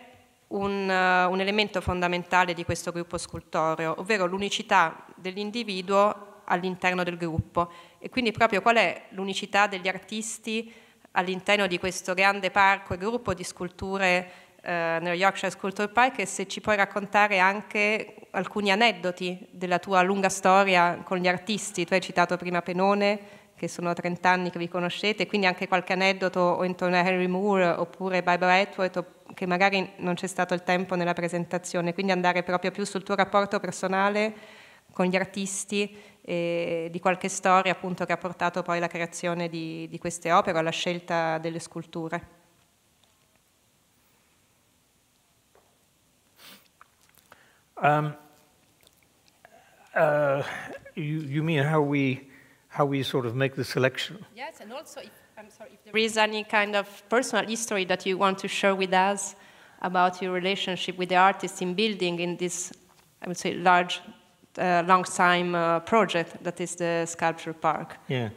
un elemento fondamentale di questo gruppo scultoreo, ovvero l'unicità dell'individuo all'interno del gruppo. E quindi proprio qual è l'unicità degli artisti all'interno di questo grande parco e gruppo di sculture nello Yorkshire Sculpture Park, e se ci puoi raccontare anche alcuni aneddoti della tua lunga storia con gli artisti. Tu hai citato prima Penone, che sono 30 anni che vi conoscete, quindi anche qualche aneddoto o intorno a Henry Moore oppure Barbara Hepworth, che magari non c'è stato il tempo nella presentazione, quindi andare proprio più sul tuo rapporto personale con gli artisti e di qualche storia appunto che ha portato poi alla creazione di queste opere, alla scelta delle sculture. You mean how we sort of make the selection? Yes, and also if there is any kind of personal history that you want to share with us about your relationship with the artist in building in this, I would say, large, long time project that is the Sculpture Park. Yeah,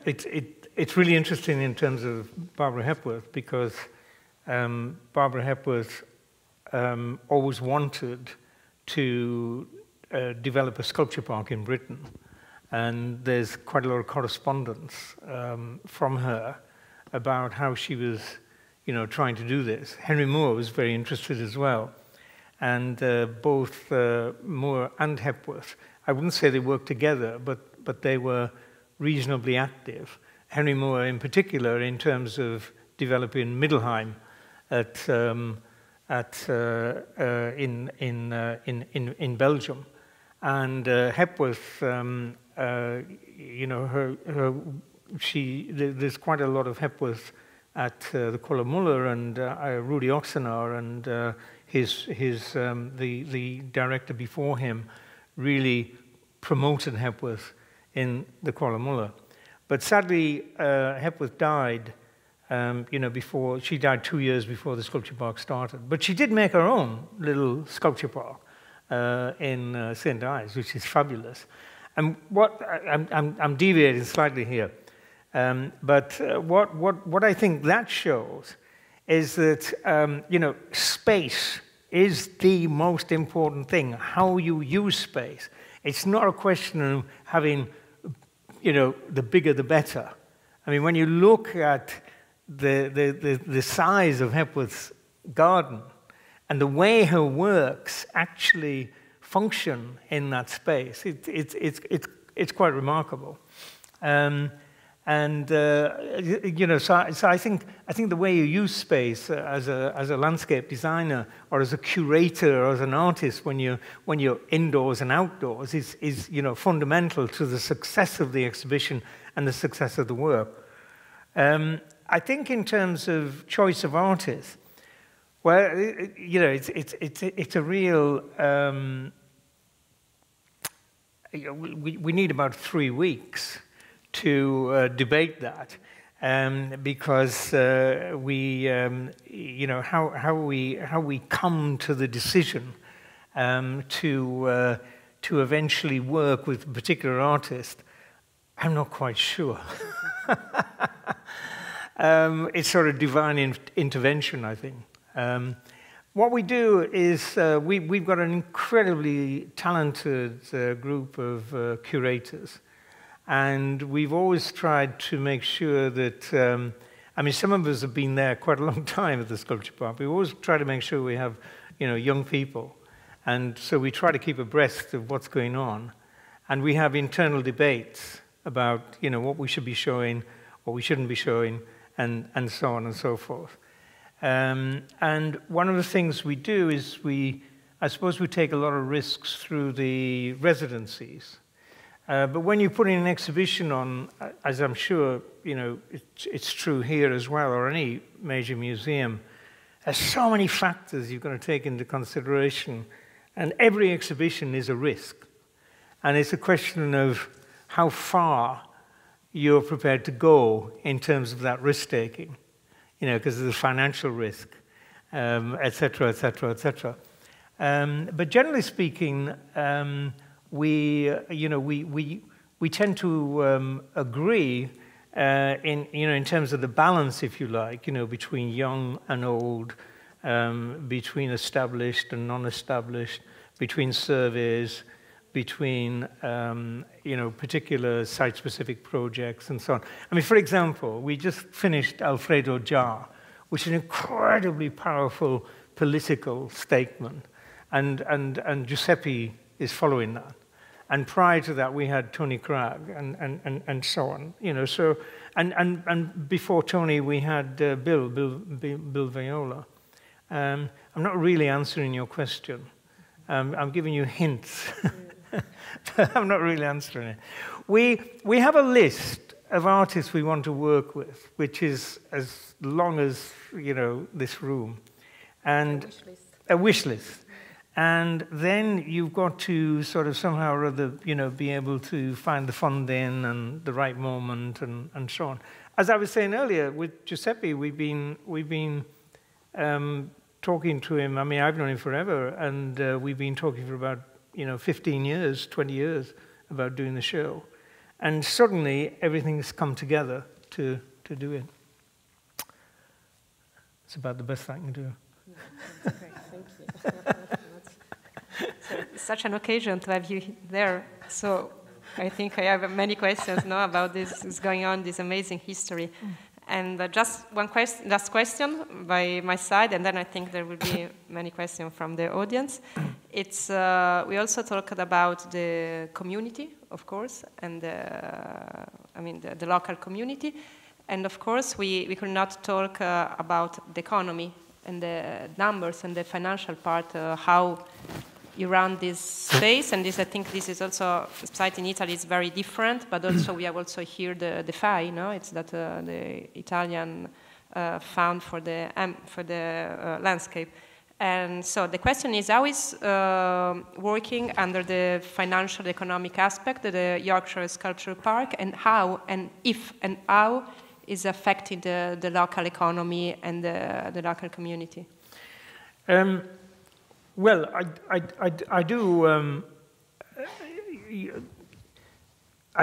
it's really interesting in terms of Barbara Hepworth, because Barbara Hepworth always wanted to develop a sculpture park in Britain. And there's quite a lot of correspondence from her about how she was, trying to do this. Henry Moore was very interested as well. And both Moore and Hepworth, I wouldn't say they worked together, but they were reasonably active. Henry Moore in particular in terms of developing Middelheim in Belgium. And Hepworth, there's quite a lot of Hepworth at the Kuala Muller, and Rudy Oxenar and the director before him really promoted Hepworth in the Kuala Muller. But sadly, Hepworth died, before, she died 2 years before the sculpture park started. But she did make her own little sculpture park in St. Ives, which is fabulous. And I'm deviating slightly here, but what I think that shows is that space is the most important thing. How you use space. It's not a question of having, the bigger the better. I mean, when you look at the size of Hepworth's garden and the way her works actually function in that space, it's quite remarkable. So I think the way you use space as a landscape designer or as a curator or as an artist when you're indoors and outdoors is fundamental to the success of the exhibition and the success of the work. I think in terms of choice of artists, well, it's a real we need about 3 weeks to debate that, because you know, how we come to the decision to eventually work with a particular artist, I'm not quite sure. It's sort of divine intervention, I think. What we do is we've got an incredibly talented group of curators, and we've always tried to make sure that, I mean, some of us have been there quite a long time at the Sculpture Park. We always try to make sure we have, you know, young people, and so we try to keep abreast of what's going on, and we have internal debates about, you know, what we should be showing, what we shouldn't be showing, and so on and so forth. And one of the things we do is I suppose we take a lot of risks through the residencies. But when you put in an exhibition on, as I'm sure, you know, it's true here as well, or any major museum, there's so many factors you've got to take into consideration, and every exhibition is a risk. And it's a question of how far you're prepared to go in terms of that risk-taking, you know, because of the financial risk, et cetera, et cetera, et cetera. But generally speaking, we tend to agree in terms of the balance, if you like, you know, between young and old, between established and non-established, between surveys, between particular site-specific projects and so on. I mean, for example, we just finished Alfredo Jar, which is an incredibly powerful political statement, and Giuseppe is following that. And prior to that, we had Tony Cragg and so on. You know, so and before Tony, we had Bill Viola. I'm not really answering your question. I'm giving you hints. I'm not really answering it. We have a list of artists we want to work with, which is as long as, you know, this room, and a wish list. And then you've got to sort of somehow or other, you know, be able to find the funding and the right moment and so on. As I was saying earlier, with Giuseppe, we've been talking to him. I mean, I've known him forever, and we've been talking for about, you know, 15 years, 20 years about doing the show. And suddenly, everything's come together to do it. It's about the best I can do. Yeah, that's great. Thank you. It's such an occasion to have you there. So I think I have many questions now about this is going on, this amazing history. And just one last question by my side, and then I think there will be many questions from the audience. It's we also talked about the community, of course, and the local community. And of course, we could not talk about the economy and the numbers and the financial part, how you run this space. And this, I think this is also, site in Italy is very different, but also we have also here the FAI, no? It's that the Italian fund for the landscape. And so the question is, how is working under the financial economic aspect of the Yorkshire Sculpture Park, and how, and if, and how is affecting the local economy and the local community? Well, I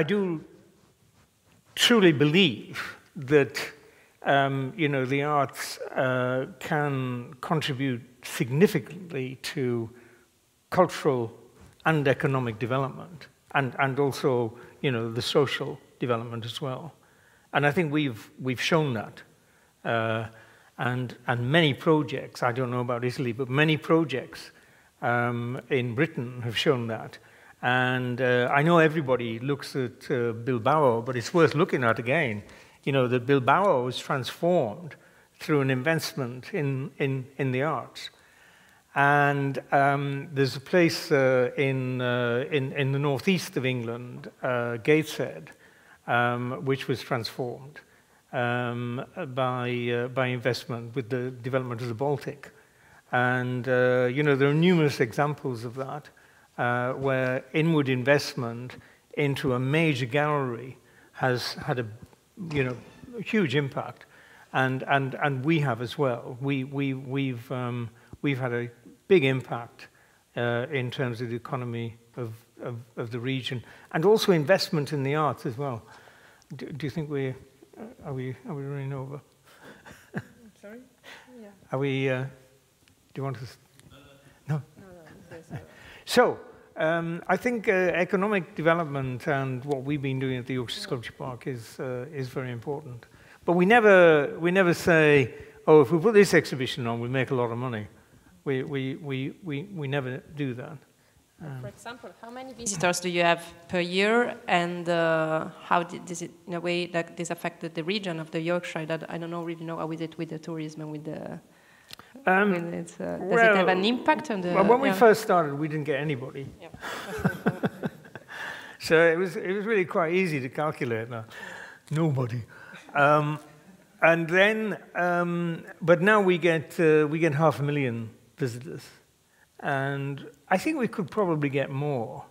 do truly believe that the arts can contribute significantly to cultural and economic development, and also the social development as well. And I think we've shown that. And many projects, I don't know about Italy, but many projects in Britain have shown that. And I know everybody looks at Bilbao, but it's worth looking at again. That Bilbao was transformed through an investment in the arts. And there's a place in the northeast of England, Gateshead, which was transformed by investment with the development of the Baltic. And, there are numerous examples of that. where inward investment into a major gallery has had a huge impact, and we have as well. We've had a big impact in terms of the economy of the region, and also investment in the arts as well. Do you think are we running over? Sorry? Yeah. Are we? Do you want to? No. No. So. I think economic development and what we've been doing at the Yorkshire Sculpture Park is very important. But we never say, oh, if we put this exhibition on, we'll make a lot of money. We never do that. For example, how many visitors do you have per year, and how does it, in a way, that this affected the region of the Yorkshire? That I don't really know how is it with the tourism and with the. Does it have an impact on the? Well, when we first started, we didn't get anybody. Yeah. So it was really quite easy to calculate that. Nobody. And then, but now we get 500,000 visitors, and I think we could probably get more.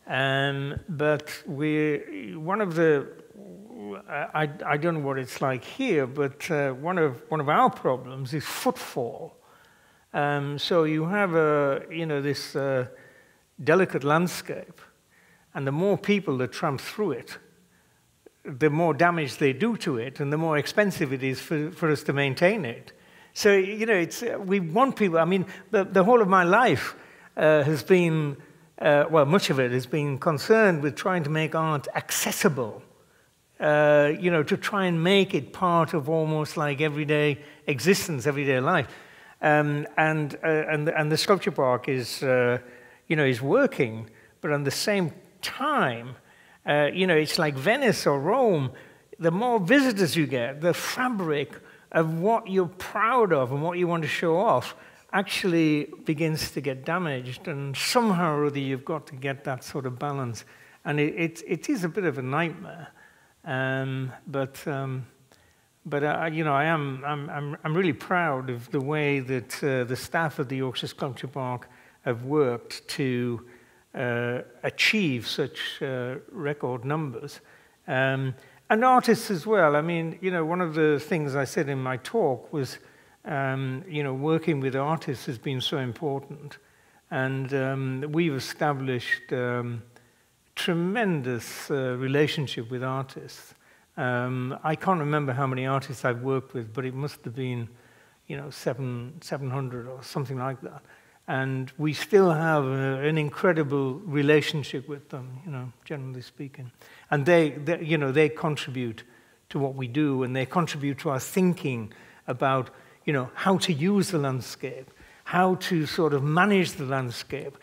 But one of the I don't know what it's like here, but one of our problems is footfall. So you have this delicate landscape, and the more people that tramp through it, the more damage they do to it, and the more expensive it is for us to maintain it. So we want people. I mean, the whole of my life has been much of it has been concerned with trying to make art accessible. To try and make it part of almost like everyday existence, everyday life, and the sculpture park is working, but at the same time, it's like Venice or Rome. The more visitors you get, the fabric of what you're proud of and what you want to show off actually begins to get damaged, and somehow or other you've got to get that sort of balance, and it is a bit of a nightmare. I'm really proud of the way that the staff of the Yorkshire Sculpture Park have worked to achieve such record numbers, and artists as well. I mean, one of the things I said in my talk was, working with artists has been so important, and we've established tremendous relationship with artists. I can't remember how many artists I've worked with, but it must have been, 700 or something like that. And we still have an incredible relationship with them, generally speaking. And they contribute to what we do, and they contribute to our thinking about, how to use the landscape, how to sort of manage the landscape.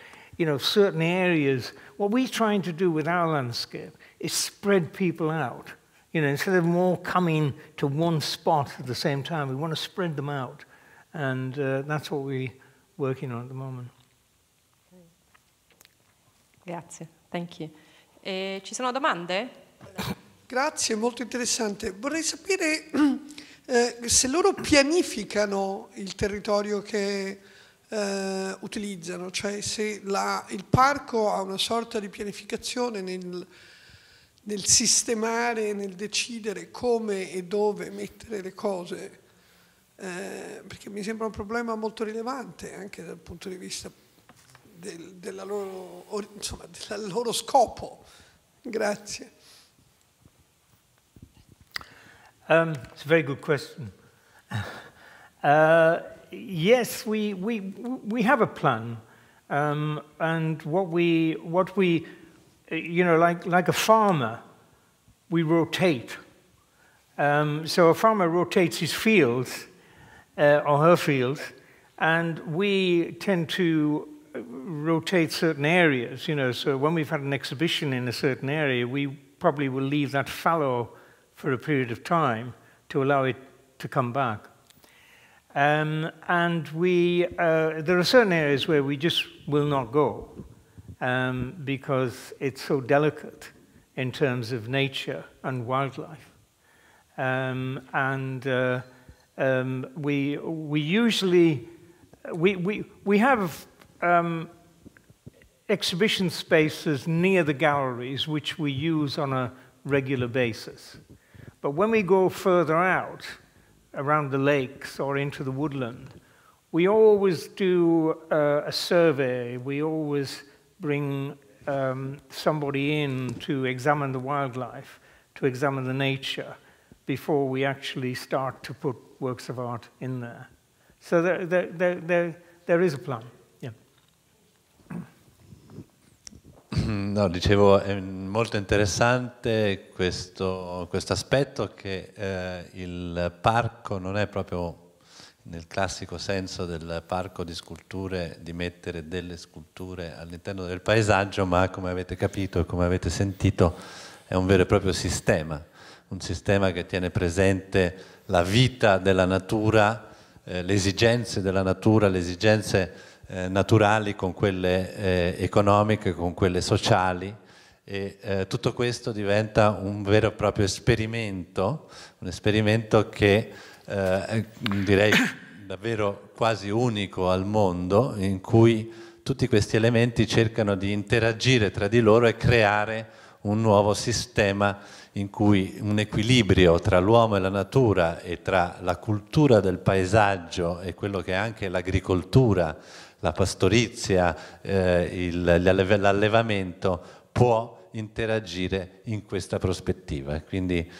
Certain areas, what we're trying to do with our landscape is spread people out. Instead of them all coming to one spot at the same time, we want to spread them out. And that's what we're working on at the moment. Grazie, thank you. Ci sono domande? Grazie, molto interessante. Vorrei sapere se loro pianificano il territorio che utilizzano, cioè se il parco ha una sorta di pianificazione nel sistemare, nel decidere come e dove mettere le cose, perché mi sembra un problema molto rilevante anche dal punto di vista del loro scopo. Grazie. It's a very good question. Yes, we have a plan, and what we like a farmer, we rotate. So a farmer rotates his fields or her fields, and we tend to rotate certain areas. So when we've had an exhibition in a certain area, we probably will leave that fallow for a period of time to allow it to come back. And there are certain areas where we just will not go because it's so delicate in terms of nature and wildlife. We usually have exhibition spaces near the galleries, which we use on a regular basis. But when we go further out, around the lakes or into the woodland, we always do a survey. We always bring somebody in to examine the wildlife, to examine the nature, before we actually start to put works of art in there. So there is a plan. Yeah. No, dicevo, è molto interessante questo aspetto che il parco non è proprio nel classico senso del parco di sculture, di mettere delle sculture all'interno del paesaggio, ma come avete capito e come avete sentito è un vero e proprio sistema, un sistema che tiene presente la vita della natura, le esigenze della natura, le esigenze naturali con quelle economiche, con quelle sociali, e tutto questo diventa un vero e proprio esperimento, un esperimento che direi davvero quasi unico al mondo, in cui tutti questi elementi cercano di interagire tra di loro e creare un nuovo sistema in cui un equilibrio tra l'uomo e la natura e tra la cultura del paesaggio e quello che è anche l'agricoltura, la pastorizia, l'allevamento può interagire in questa prospettiva. Quindi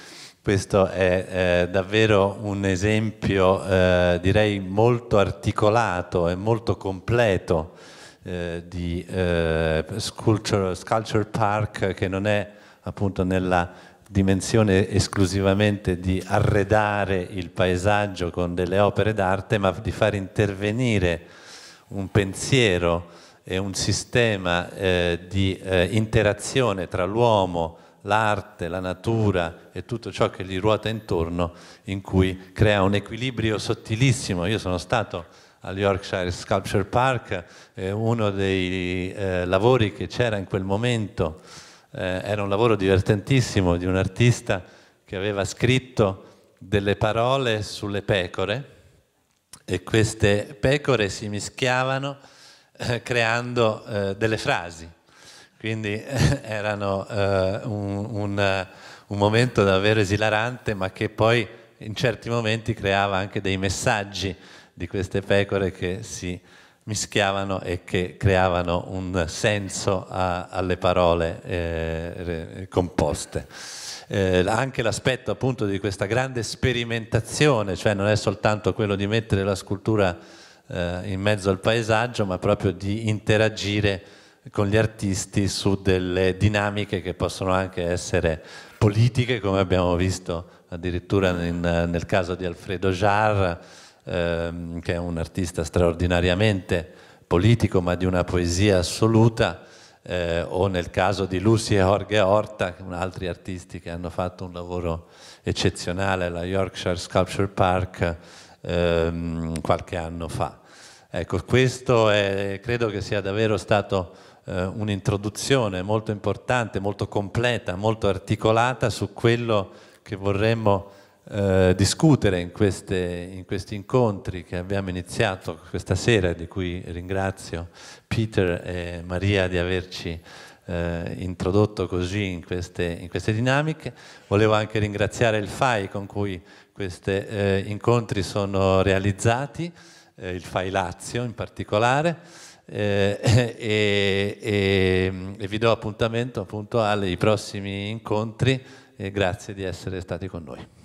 questo è davvero un esempio, direi, molto articolato e molto completo di Sculpture Park, che non è appunto nella dimensione esclusivamente di arredare il paesaggio con delle opere d'arte, ma di far intervenire un pensiero e un sistema di interazione tra l'uomo, l'arte, la natura e tutto ciò che gli ruota intorno, in cui crea un equilibrio sottilissimo. Io sono stato al Yorkshire Sculpture Park, uno dei lavori che c'era in quel momento era un lavoro divertentissimo di un artista che aveva scritto delle parole sulle pecore, e queste pecore si mischiavano creando delle frasi. Quindi erano un momento davvero esilarante, ma che poi in certi momenti creava anche dei messaggi di queste pecore che si mischiavano e che creavano un senso alle parole composte. Anche l'aspetto appunto di questa grande sperimentazione, cioè non è soltanto quello di mettere la scultura in mezzo al paesaggio, ma proprio di interagire con gli artisti su delle dinamiche che possono anche essere politiche, come abbiamo visto addirittura nel caso di Alfredo Jarre, che è un artista straordinariamente politico ma di una poesia assoluta, o nel caso di Lucy e Jorge Horta, altri artisti che hanno fatto un lavoro eccezionale alla Yorkshire Sculpture Park qualche anno fa. Ecco, questo credo che sia davvero stato un'introduzione molto importante, molto completa, molto articolata su quello che vorremmo discutere in questi incontri che abbiamo iniziato questa sera, di cui ringrazio Peter e Maria di averci introdotto così in queste dinamiche. Volevo anche ringraziare il FAI con cui questi incontri sono realizzati, il FAI Lazio in particolare, e vi do appuntamento appunto ai prossimi incontri, e grazie di essere stati con noi.